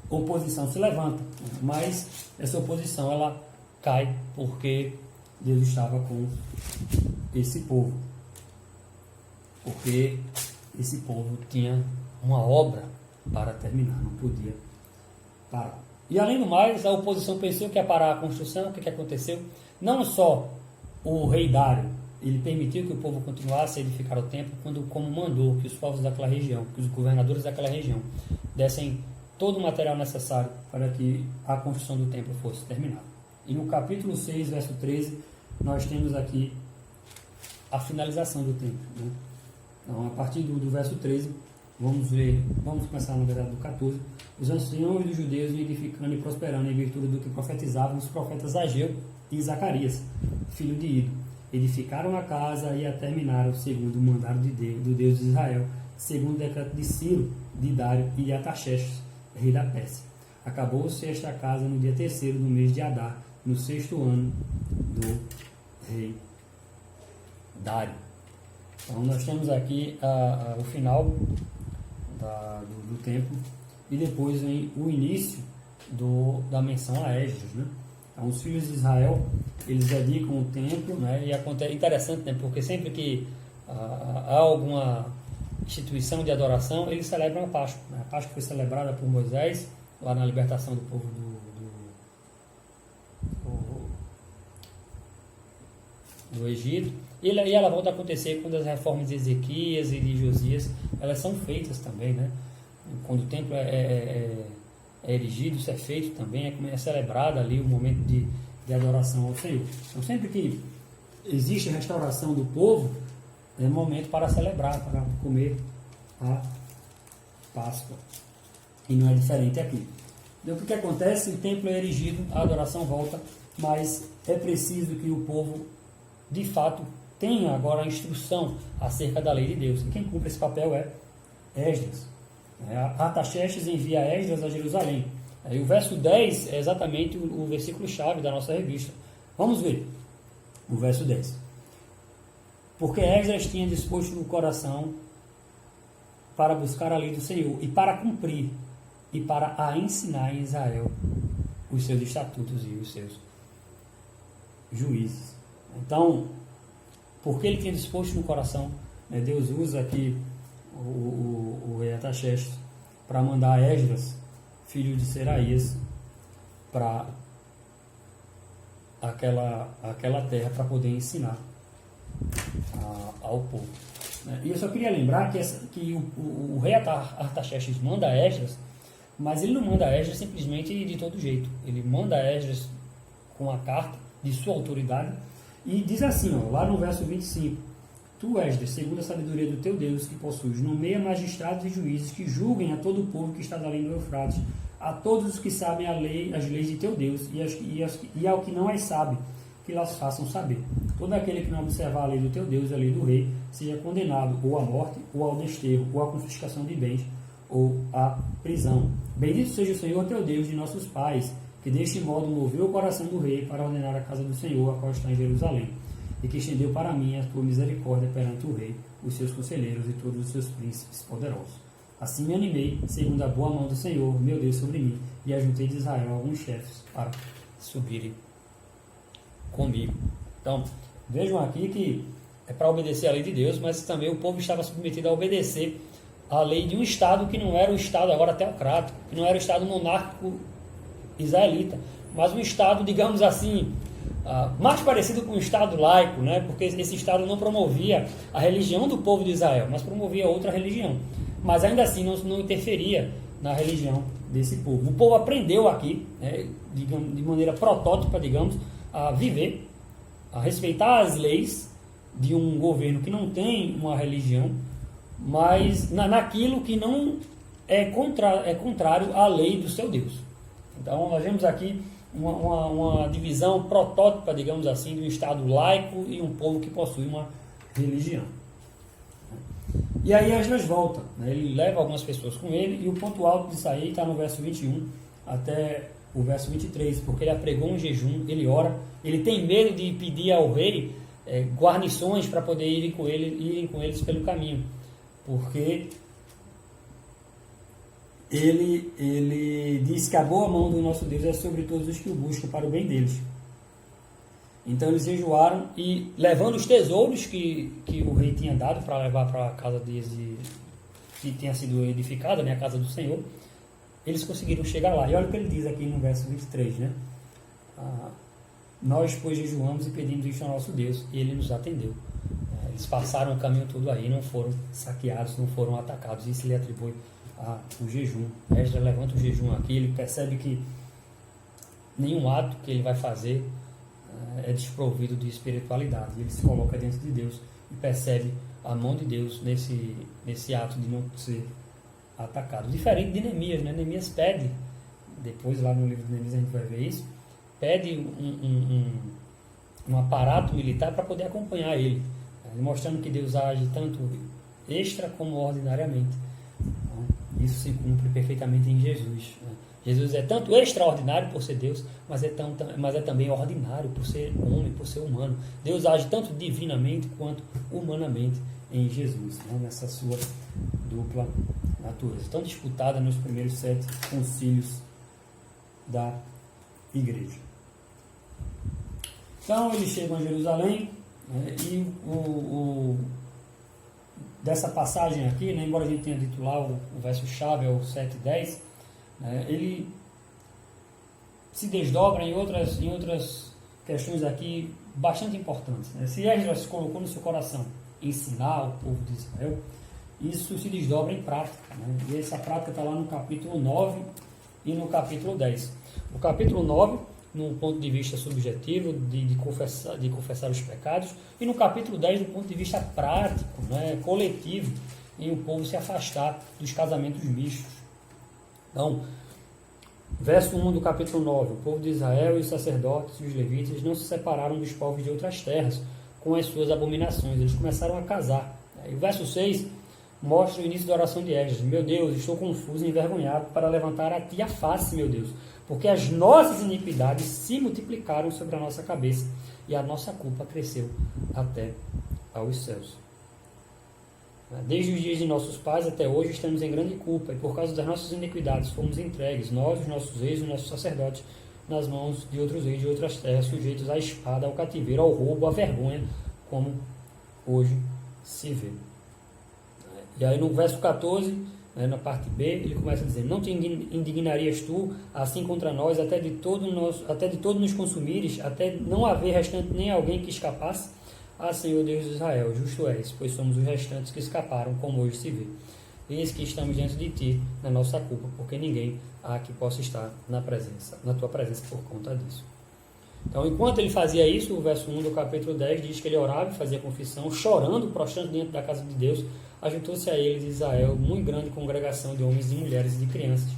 oposição se levanta, mas essa oposição ela cai porque Deus estava com esse povo, porque esse povo tinha uma obra para terminar, não podia parar. E além do mais, a oposição pensou que ia parar a construção. O que aconteceu? Não só o rei Dário, ele permitiu que o povo continuasse a edificar o templo, como mandou que os povos daquela região, que os governadores daquela região, dessem todo o material necessário para que a construção do templo fosse terminada. E no capítulo 6, verso 13, nós temos aqui a finalização do templo, né? Então, a partir do verso 13, vamos começar na verdade do 14. Os anciãos dos judeus iam edificando e prosperando em virtude do que profetizavam os profetas Ageu e Zacarias, filho de Ido. Edificaram a casa e a terminaram segundo o mandado do Deus de Israel, segundo o decreto de Ciro, de Dário e de Artaxerxes, rei da Pérsia. Acabou-se esta casa no dia 3º do mês de Adar, no 6º ano do rei Dário. Então nós temos aqui o final do templo e depois vem o início da menção a Esdras, né? Então, os filhos de Israel, eles dedicam o templo, né? E é interessante, né? Porque sempre que há alguma instituição de adoração, eles celebram a Páscoa, né? A Páscoa foi celebrada por Moisés lá na libertação do povo do Egito, e ela volta a acontecer quando as reformas de Ezequias e de Josias, elas são feitas também, né? Quando o templo é erigido, isso é feito também, é celebrado ali o momento de adoração ao Senhor. Então, sempre que existe a restauração do povo, é momento para celebrar, para comer a Páscoa. E não é diferente aqui. Então, o que acontece? O templo é erigido, a adoração volta, mas é preciso que o povo, de fato, tenha agora a instrução acerca da lei de Deus. E quem cumpre esse papel é Esdras. Artaxerxes envia Esdras a Jerusalém. Aí o verso 10 é exatamente o versículo-chave da nossa revista. Vamos ver o verso 10. Porque Esdras tinha disposto no coração para buscar a lei do Senhor e para cumprir e para a ensinar em Israel os seus estatutos e os seus juízes. Então, porque ele tinha disposto no coração, né, Deus usa aqui o rei Artaxerxes para mandar Esdras, filho de Seraías, para aquela terra para poder ensinar ao povo. E eu só queria lembrar que o rei Artaxerxes manda Esdras, mas ele não manda Esdras simplesmente de todo jeito. Ele manda Esdras com a carta de sua autoridade e diz assim, lá no verso 25: Tu, Esdras, segundo a sabedoria do teu Deus que possuis, nomeia magistrados e juízes que julguem a todo o povo que está da além do Eufrates, a todos os que sabem as leis de teu Deus e ao que não as sabe, que las façam saber. Todo aquele que não observar a lei do teu Deus e a lei do rei, seja condenado ou à morte, ou ao desterro, ou à confiscação de bens, ou à prisão. Bendito seja o Senhor teu Deus de nossos pais, que deste modo moveu o coração do rei para ordenar a casa do Senhor, a qual está em Jerusalém, e que estendeu para mim a tua misericórdia perante o rei, os seus conselheiros e todos os seus príncipes poderosos. Assim me animei, segundo a boa mão do Senhor, meu Deus, sobre mim, e ajuntei de Israel alguns chefes para subirem comigo. Então, vejam aqui que é para obedecer a lei de Deus, mas também o povo estava submetido a obedecer a lei de um Estado que não era o Estado agora teocrático, que não era o Estado monárquico israelita, mas um Estado, digamos assim, mais parecido com um Estado laico, né? Porque esse Estado não promovia a religião do povo de Israel, mas promovia outra religião. Mas ainda assim não interferia na religião desse povo. O povo aprendeu aqui, né, digamos, de maneira protótipa, digamos, a viver, a respeitar as leis de um governo que não tem uma religião, mas naquilo que não é contrário à lei do seu Deus. Então nós vemos aqui uma divisão protótipa, digamos assim, de um Estado laico e um povo que possui uma religião. E aí Esdras volta, né? Ele leva algumas pessoas com ele, e o ponto alto disso aí está no verso 21 até o verso 23, porque ele apregou um jejum, ele ora, ele tem medo de pedir ao rei guarnições para poder irem com eles pelo caminho, porque ele diz que a boa mão do nosso Deus é sobre todos os que o buscam para o bem deles. Então eles jejuaram e, levando os tesouros que o rei tinha dado para levar para a casa que tinha sido edificada, né, a casa do Senhor, eles conseguiram chegar lá. E olha o que ele diz aqui no verso 23, né? Nós, pois, jejuamos e pedimos isso ao nosso Deus, e ele nos atendeu. Eles passaram o caminho todo aí, não foram saqueados, não foram atacados. Isso ele atribui ao jejum. Esdras levanta o jejum aqui, ele percebe que nenhum ato que ele vai fazer é desprovido de espiritualidade. Ele se coloca diante de Deus e percebe a mão de Deus nesse ato de não ser atacado. Diferente de Neemias, né? Neemias pede, depois lá no livro de Neemias a gente vai ver isso, pede um aparato militar para poder acompanhar ele, mostrando que Deus age tanto extra como ordinariamente. Isso se cumpre perfeitamente em Jesus. Jesus é tanto extraordinário por ser Deus, mas é também ordinário por ser homem, por ser humano. Deus age tanto divinamente quanto humanamente em Jesus, nessa sua dupla natureza, tão disputada nos primeiros 7 concílios da igreja. Então eles chegam a Jerusalém, e dessa passagem aqui, né, embora a gente tenha dito lá o verso-chave, é o 7:10, ele se desdobra em outras questões aqui bastante importantes. Se Esdras colocou no seu coração ensinar o povo de Israel, isso se desdobra em prática, e essa prática está lá no capítulo 9 e no capítulo 10. O capítulo 9, no ponto de vista subjetivo, de confessar os pecados, e no capítulo 10, do ponto de vista prático, coletivo, em o povo se afastar dos casamentos mistos. Então, verso 1 do capítulo 9, o povo de Israel e os sacerdotes e os levitas não se separaram dos povos de outras terras com as suas abominações, eles começaram a casar. E o verso 6 mostra o início da oração de Esdras: meu Deus, estou confuso e envergonhado para levantar a ti a face, meu Deus, porque as nossas iniquidades se multiplicaram sobre a nossa cabeça e a nossa culpa cresceu até aos céus. Desde os dias de nossos pais até hoje estamos em grande culpa, e por causa das nossas iniquidades fomos entregues, nós, os nossos reis e os nossos sacerdotes, nas mãos de outros reis de outras terras, sujeitos à espada, ao cativeiro, ao roubo, à vergonha, como hoje se vê. E aí no verso 14, na parte B, ele começa a dizer: não te indignarias tu assim contra nós, até de todo nos consumires, até não haver restante nem alguém que escapasse? Ah, Senhor Deus de Israel, justo és, pois somos os restantes que escaparam, como hoje se vê. Eis que estamos diante de ti, na nossa culpa, porque ninguém há que possa estar na tua presença por conta disso. Então, enquanto ele fazia isso, o verso 1 do capítulo 10 diz que ele orava e fazia confissão, chorando, prostrando diante da casa de Deus, ajuntou-se a ele de Israel muito grande congregação de homens e mulheres e de crianças,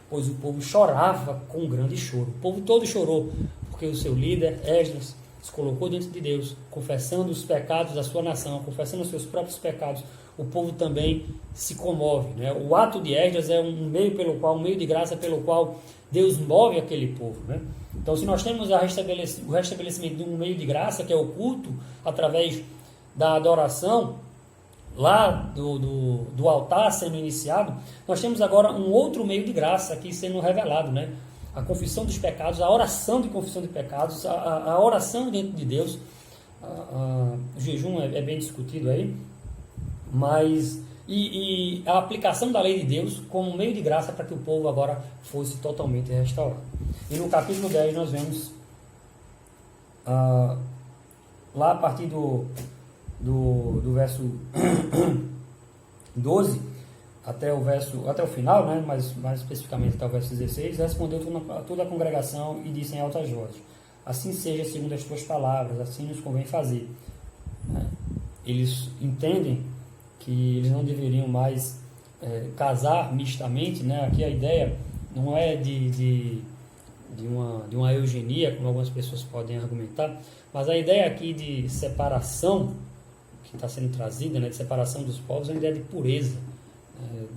pois o povo chorava com grande choro. O povo todo chorou, porque o seu líder, Esdras, se colocou diante de Deus, confessando os pecados da sua nação, confessando os seus próprios pecados. O povo também se comove, O ato de Esdras é um meio de graça pelo qual Deus move aquele povo, Então, se nós temos o restabelecimento de um meio de graça, que é o culto, através da adoração, lá do altar sendo iniciado, nós temos agora um outro meio de graça aqui sendo revelado, A confissão dos pecados, a oração de confissão de pecados, a oração diante de Deus. O jejum é bem discutido aí, mas e a aplicação da lei de Deus como meio de graça para que o povo agora fosse totalmente restaurado. E no capítulo 10 nós vemos lá a partir do verso 12 até o final, mais especificamente até o verso 16, respondeu toda a congregação e disse em altas vozes: assim seja segundo as tuas palavras, assim nos convém fazer. Eles entendem que eles não deveriam mais casar mistamente, Aqui a ideia não é de uma eugenia, como algumas pessoas podem argumentar, mas a ideia aqui de separação, que está sendo trazida, de separação dos povos, é uma ideia de pureza,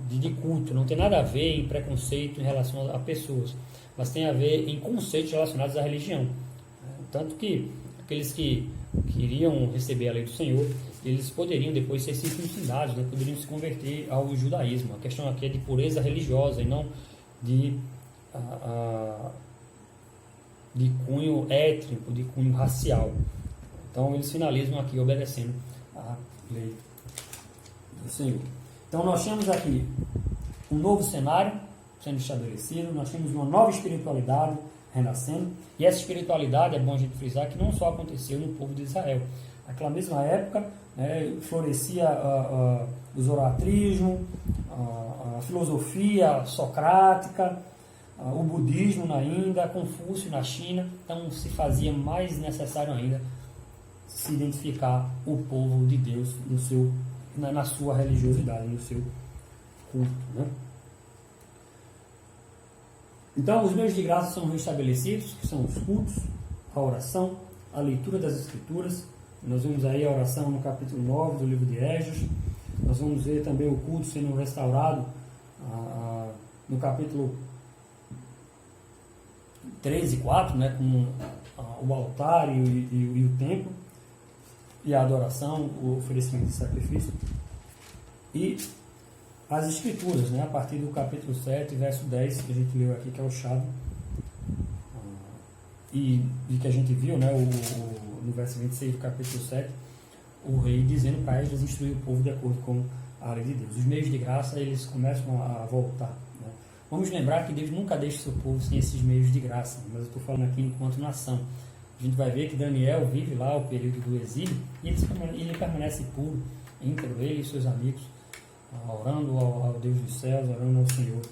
de culto. Não tem nada a ver em preconceito em relação a pessoas, mas tem a ver em conceitos relacionados à religião. Tanto que aqueles que queriam receber a lei do Senhor, eles poderiam depois ser circuncidados, poderiam se converter ao judaísmo. A questão aqui é de pureza religiosa e não de de cunho étnico, de cunho racial. Então eles finalizam aqui obedecendo a lei do Senhor. Então nós temos aqui um novo cenário sendo estabelecido, nós temos uma nova espiritualidade renascendo, e essa espiritualidade, é bom a gente frisar, que não só aconteceu no povo de Israel. Naquela mesma época, né, florescia o zoroatrismo, a filosofia socrática, o budismo na Índia, Confúcio na China. Então se fazia mais necessário ainda se identificar o povo de Deus na sua religiosidade, no seu culto, né? Então, os meios de graça são restabelecidos, que são os cultos, a oração, a leitura das Escrituras. Nós vemos aí a oração no capítulo 9 do livro de Esdras. Nós vamos ver também o culto sendo restaurado no capítulo 3 e 4, né, com o altar e o templo, e a adoração, o oferecimento de sacrifício. E as Escrituras, né, a partir do capítulo 7, verso 10, que a gente leu aqui, que é o chave, e que a gente viu, né, no verso 26 do capítulo 7, o rei dizendo para Esdras instruir o povo de acordo com a lei de Deus. Os meios de graça, eles começam a voltar, né? Vamos lembrar que Deus nunca deixa o seu povo sem esses meios de graça, mas eu estou falando aqui enquanto nação. A gente vai ver que Daniel vive lá o período do exílio, e ele permanece puro, íntegro, ele e seus amigos, orando ao Deus dos céus, orando ao Senhor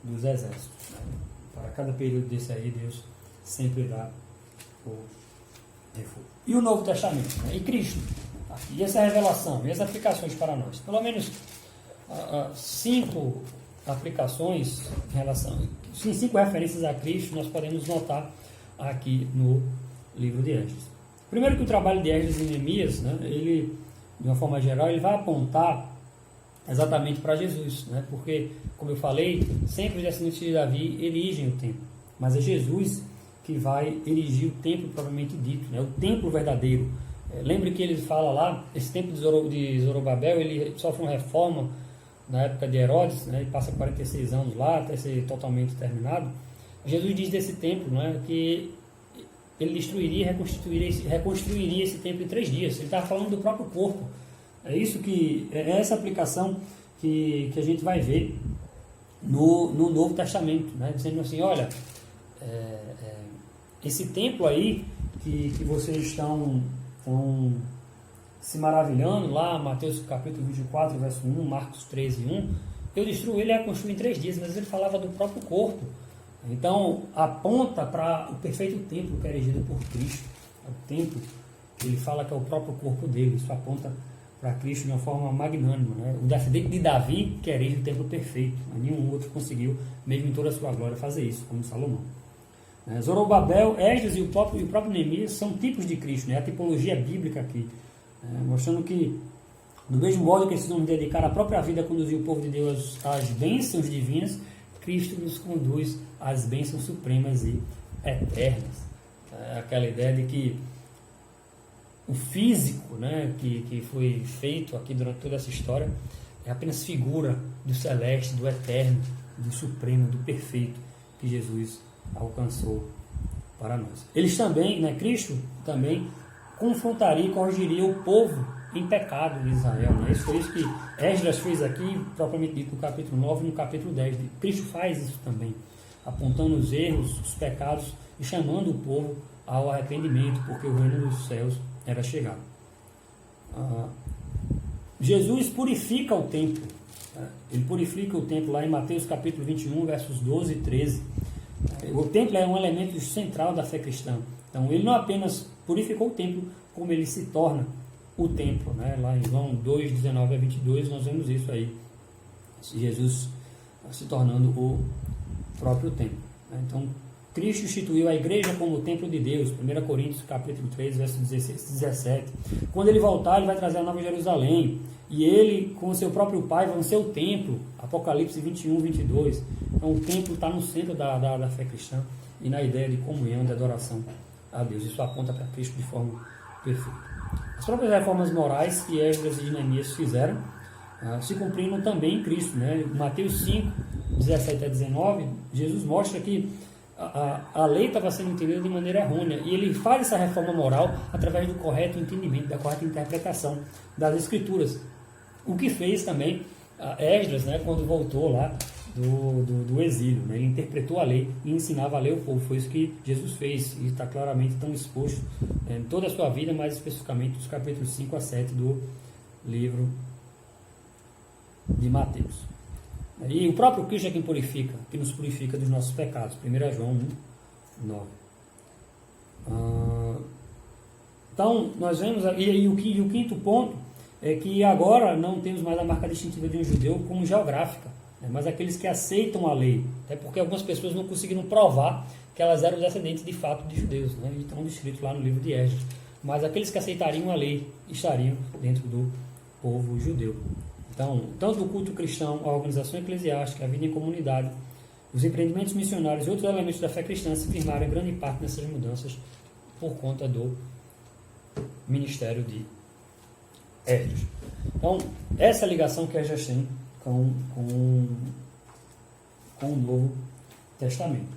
dos exércitos. Para cada período desse aí, Deus sempre dá o refúgio. E o Novo Testamento, né? E Cristo, e essa revelação, e as aplicações para nós. Pelo menos 5 aplicações em relação, 5 referências a Cristo nós podemos notar aqui no livro de Esdras. Primeiro, que o trabalho de Esdras e Neemias, né, ele, de uma forma geral, ele vai apontar exatamente para Jesus, né? Porque, como eu falei, sempre os descendentes de Davi erigem o templo, mas é Jesus que vai erigir o templo propriamente dito, né? O templo verdadeiro. Lembre que ele fala lá, esse templo de Zorobabel, ele sofre uma reforma na época de Herodes, né? Ele passa 46 anos lá até ser totalmente terminado. Jesus diz desse templo, né, que ele destruiria e reconstruiria esse templo em 3 dias. Ele estava falando do próprio corpo. É essa aplicação que a gente vai ver no Novo Testamento, né? Dizendo assim, olha, esse templo aí que vocês estão se maravilhando lá, Mateus capítulo 24, verso 1, Marcos 13, 1, eu destruo ele e reconstruo em 3 dias, mas ele falava do próprio corpo. Então, aponta para o perfeito templo que é erigido por Cristo. É o templo que ele fala que é o próprio corpo dele. Isso aponta para Cristo de uma forma magnânima, né? O descendente de Davi que erige o templo perfeito. Nenhum outro conseguiu, mesmo em toda a sua glória, fazer isso, como Salomão. Zorobabel, Esdras e o próprio Neemias são tipos de Cristo, né? A tipologia bíblica aqui, mostrando que, do mesmo modo que eles vão dedicar a própria vida a conduzir o povo de Deus às bênçãos divinas, Cristo nos conduz às bênçãos supremas e eternas. Aquela ideia de que o físico, né, que foi feito aqui durante toda essa história é apenas figura do celeste, do eterno, do supremo, do perfeito que Jesus alcançou para nós. Eles também, né, Cristo também confrontaria e corrigiria o povo em pecado de Israel, né? Isso foi isso que Esdras fez aqui, propriamente dito, no capítulo 9 e no capítulo 10. Cristo faz isso também, apontando os erros, os pecados e chamando o povo ao arrependimento, porque o reino dos céus era chegado. Jesus purifica o templo. Ele purifica o templo lá em Mateus capítulo 21, versos 12 e 13. O templo é um elemento central da fé cristã. Então, ele não apenas purificou o templo, como ele se torna o templo, né? Lá em João 2, 19 a 22, nós vemos isso aí. Jesus se tornando o próprio templo, né? Então, Cristo instituiu a igreja como o templo de Deus, 1 Coríntios capítulo 3, verso 16 e 17. Quando ele voltar, ele vai trazer a Nova Jerusalém, e ele, com o seu próprio Pai, vai ser o templo, Apocalipse 21, 22. Então, o templo está no centro da fé cristã e na ideia de comunhão, de adoração a Deus. Isso aponta para Cristo de forma perfeita. As próprias reformas morais que Esdras e Neemias fizeram se cumpriram também em Cristo, né? Mateus 5, 17 a 19, Jesus mostra que a lei estava sendo entendida de maneira errônea. E ele faz essa reforma moral através do correto entendimento, da correta interpretação das Escrituras. O que fez também Esdras, né, quando voltou lá do exílio. Né? Ele interpretou a lei e ensinava a ler o povo. Foi isso que Jesus fez e está claramente tão exposto em toda a sua vida, mais especificamente dos capítulos 5 a 7 do livro de Mateus. E o próprio Cristo é quem purifica, que nos purifica dos nossos pecados. 1 João 1:9. Então, nós vemos, e o quinto ponto é que agora não temos mais a marca distintiva de um judeu como geográfica, né, mas aqueles que aceitam a lei, até porque algumas pessoas não conseguiram provar que elas eram descendentes de fato de judeus, né, e estão descritos lá no livro de Esdras. Mas aqueles que aceitariam a lei estariam dentro do povo judeu. Então, tanto o culto cristão, a organização eclesiástica, a vida em comunidade, os empreendimentos missionários e outros elementos da fé cristã se firmaram em grande parte nessas mudanças por conta do ministério de Esdras. Então, essa ligação que Esdras tem com o Novo Testamento.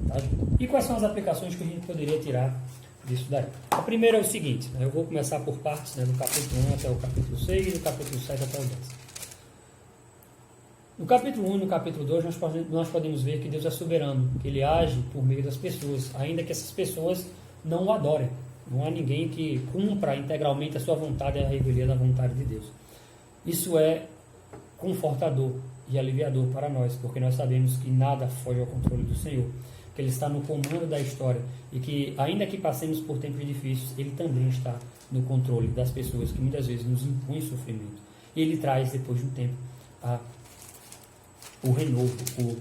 Tá? E quais são as aplicações que a gente poderia tirar disso daí? A primeira é o seguinte, né, eu vou começar por partes, né, do capítulo 1 até o capítulo 6 e do capítulo 7 até o 10. No capítulo 1 e no capítulo 2 nós podemos ver que Deus é soberano, que Ele age por meio das pessoas, ainda que essas pessoas não o adorem. Não há ninguém que cumpra integralmente a sua vontade e a revelia da vontade de Deus. Isso é confortador e aliviador para nós, porque nós sabemos que nada foge ao controle do Senhor, que Ele está no comando da história e que, ainda que passemos por tempos difíceis, Ele também está no controle das pessoas que muitas vezes nos impõem sofrimento. E Ele traz, depois de um tempo, o renovo, o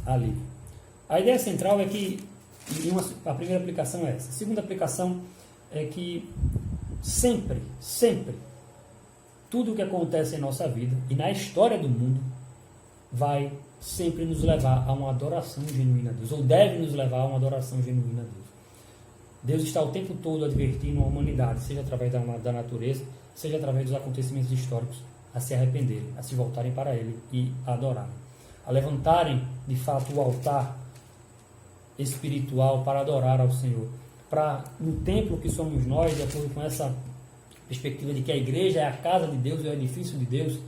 alívio. A ideia central é que, a primeira aplicação é essa. A segunda aplicação é que sempre, tudo o que acontece em nossa vida e na história do mundo vai sempre nos levar a uma adoração genuína a Deus, ou deve nos levar a uma adoração genuína a Deus. Deus está o tempo todo advertindo a humanidade, seja através da natureza, seja através dos acontecimentos históricos, a se arrependerem, a se voltarem para Ele e a adorarem, a levantarem de fato o altar espiritual para adorar ao Senhor, para no templo que somos nós, de acordo com essa perspectiva de que a igreja é a casa de Deus, é o edifício de Deus,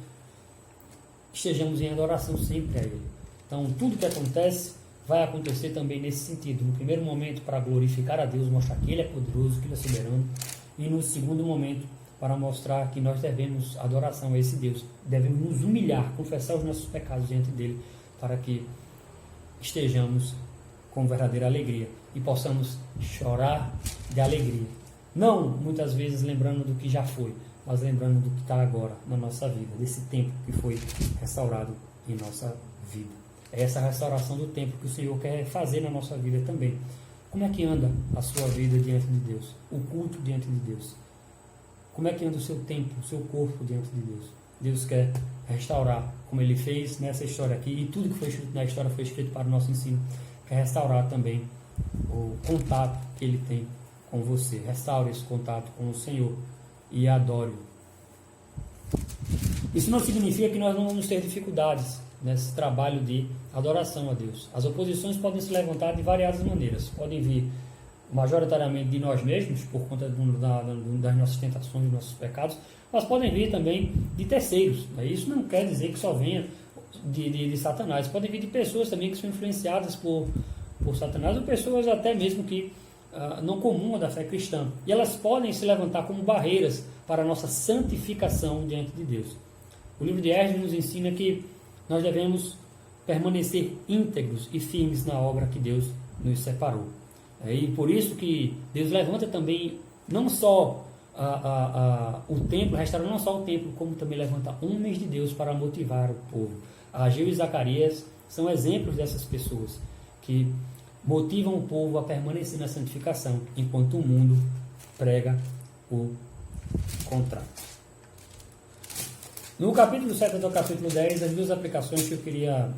estejamos em adoração sempre a Ele. Então tudo que acontece vai acontecer também nesse sentido. No primeiro momento para glorificar a Deus, mostrar que Ele é poderoso, que Ele é soberano, e no segundo momento para mostrar que nós devemos adoração a esse Deus, devemos nos humilhar, confessar os nossos pecados diante dele, para que estejamos com verdadeira alegria e possamos chorar de alegria. Não, muitas vezes, lembrando do que já foi, mas lembrando do que está agora na nossa vida, desse tempo que foi restaurado em nossa vida. É essa restauração do tempo que o Senhor quer fazer na nossa vida também. Como é que anda a sua vida diante de Deus? O culto diante de Deus? Como é que anda o seu tempo, o seu corpo diante de Deus? Deus quer restaurar, como Ele fez nessa história aqui, e tudo que foi escrito na história foi escrito para o nosso ensino. Quer restaurar também o contato que Ele tem com você. Restaure esse contato com o Senhor e adore-o. Isso não significa que nós não vamos ter dificuldades nesse trabalho de adoração a Deus. As oposições podem se levantar de variadas maneiras. Podem vir majoritariamente de nós mesmos, por conta das nossas tentações, dos nossos pecados, mas podem vir também de terceiros. Isso não quer dizer que só venha de Satanás. Podem vir de pessoas também que são influenciadas por Satanás, ou pessoas até mesmo que não comungam da fé cristã. E elas podem se levantar como barreiras para a nossa santificação diante de Deus. O livro de Esdras nos ensina que nós devemos permanecer íntegros e firmes na obra que Deus nos separou. E por isso que Deus levanta também não só o templo, restaurando não só o templo, como também levanta homens de Deus para motivar o povo. Ageu e Zacarias são exemplos dessas pessoas que motivam o povo a permanecer na santificação, enquanto o mundo prega o contrário. No capítulo 7 até o capítulo 10, as duas aplicações que eu queria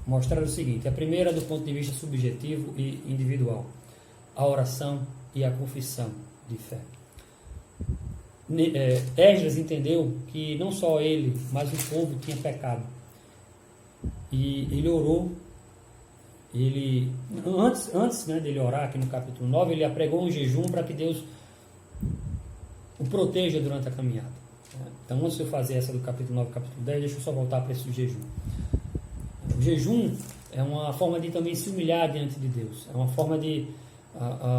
mostrar é o seguinte. A primeira, do ponto de vista subjetivo e individual: a oração e a confissão de fé. Esdras entendeu que não só ele, mas o povo tinha pecado. E ele orou ele, antes né, dele orar aqui no capítulo 9, ele apregou um jejum para que Deus o proteja durante a caminhada. Então, antes de eu fazer essa do capítulo 9 e capítulo 10, deixa eu só voltar para esse jejum. O jejum é uma forma de também se humilhar diante de Deus, é uma forma de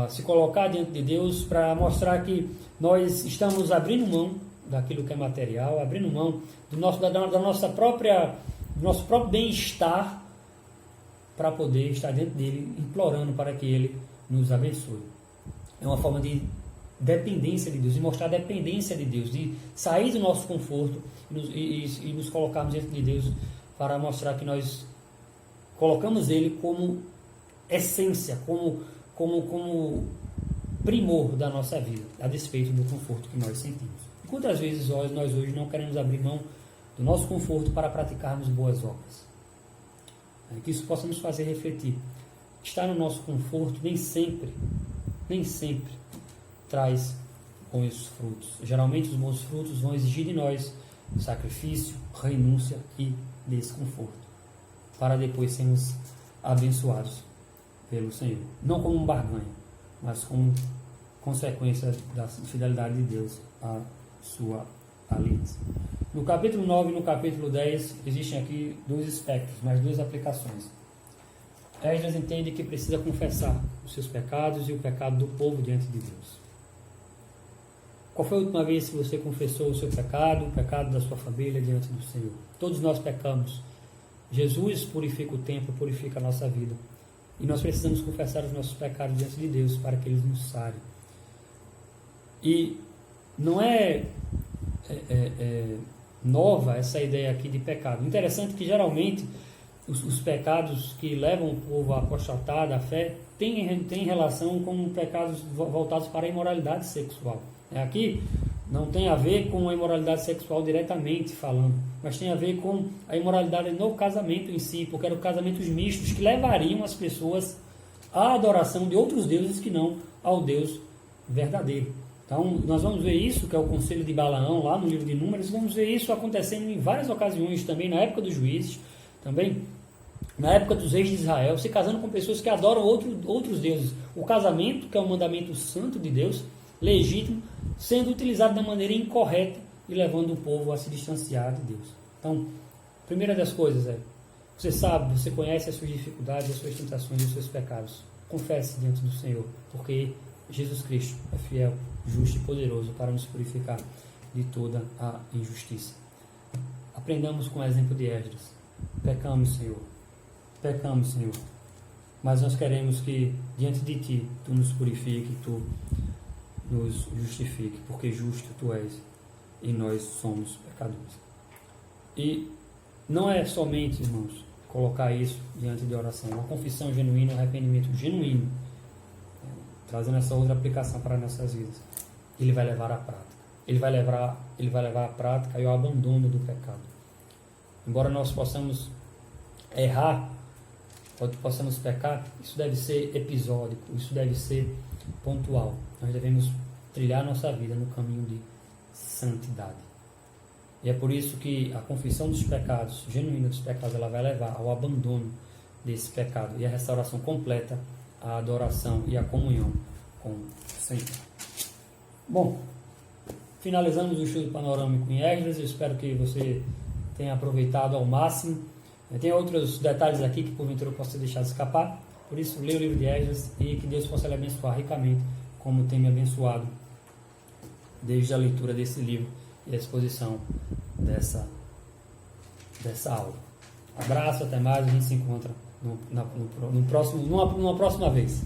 se colocar diante de Deus para mostrar que nós estamos abrindo mão daquilo que é material, abrindo mão do nosso próprio bem-estar para poder estar diante dele, implorando para que ele nos abençoe. É uma forma de dependência de Deus, de mostrar a dependência de Deus, de sair do nosso conforto e nos colocarmos diante de Deus para mostrar que nós colocamos ele como essência, como primor da nossa vida, a despeito do conforto que nós sentimos. E quantas vezes nós hoje não queremos abrir mão do nosso conforto para praticarmos boas obras? Que isso possa nos fazer refletir. Estar no nosso conforto nem sempre traz bons frutos. Geralmente os bons frutos vão exigir de nós sacrifício, renúncia e desconforto, para depois sermos abençoados pelo Senhor. Não como um barganha, mas como consequência da fidelidade de Deus à sua aliança. No capítulo 9 e no capítulo 10 existem aqui dois espectros, mais duas aplicações. Esdras entende que precisa confessar os seus pecados e o pecado do povo diante de Deus. Qual foi a última vez que você confessou o seu pecado, o pecado da sua família diante do Senhor? Todos nós pecamos. Jesus purifica o templo, purifica a nossa vida. E nós precisamos confessar os nossos pecados diante de Deus para que Ele nos sare. E não é nova essa ideia aqui de pecado. Interessante que geralmente os pecados que levam o povo a apostatar da fé têm relação com pecados voltados para a imoralidade sexual. Aqui não tem a ver com a imoralidade sexual diretamente falando, mas tem a ver com a imoralidade no casamento em si, porque eram casamentos mistos que levariam as pessoas à adoração de outros deuses que não ao Deus verdadeiro. Então, nós vamos ver isso, que é o conselho de Balaão, lá no livro de Números, vamos ver isso acontecendo em várias ocasiões, também na época dos juízes, também na época dos reis de Israel, se casando com pessoas que adoram outros deuses. O casamento, que é um mandamento santo de Deus, legítimo, sendo utilizado da maneira incorreta e levando o povo a se distanciar de Deus. Então, a primeira das coisas é, você sabe, você conhece as suas dificuldades, as suas tentações e os seus pecados. Confesse diante do Senhor, porque Jesus Cristo é fiel, justo e poderoso para nos purificar de toda a injustiça. Aprendamos com o exemplo de Esdras. Pecamos, Senhor, mas nós queremos que diante de Ti, Tu nos purifique, Tu nos justifique, porque justo Tu és e nós somos pecadores. E não é somente, irmãos, colocar isso diante de oração, uma confissão genuína, um arrependimento genuíno, trazendo essa outra aplicação para nossas vidas. Ele vai levar à prática. Ele vai levar à prática e ao abandono do pecado. Embora nós possamos errar, possamos pecar, isso deve ser episódico, isso deve ser pontual. Nós devemos trilhar nossa vida no caminho de santidade. E é por isso que a confissão dos pecados, genuína dos pecados, ela vai levar ao abandono desse pecado e a restauração completa, a adoração e a comunhão com o Senhor. Bom, finalizamos o estudo panorâmico em Esdras. Eu espero que você tenha aproveitado ao máximo. Tem outros detalhes aqui que porventura eu possa deixar escapar. Por isso, leia o livro de Esdras e que Deus possa lhe abençoar ricamente, como tem me abençoado desde a leitura desse livro e a exposição dessa aula. Abraço, até mais, a gente se encontra numa próxima vez.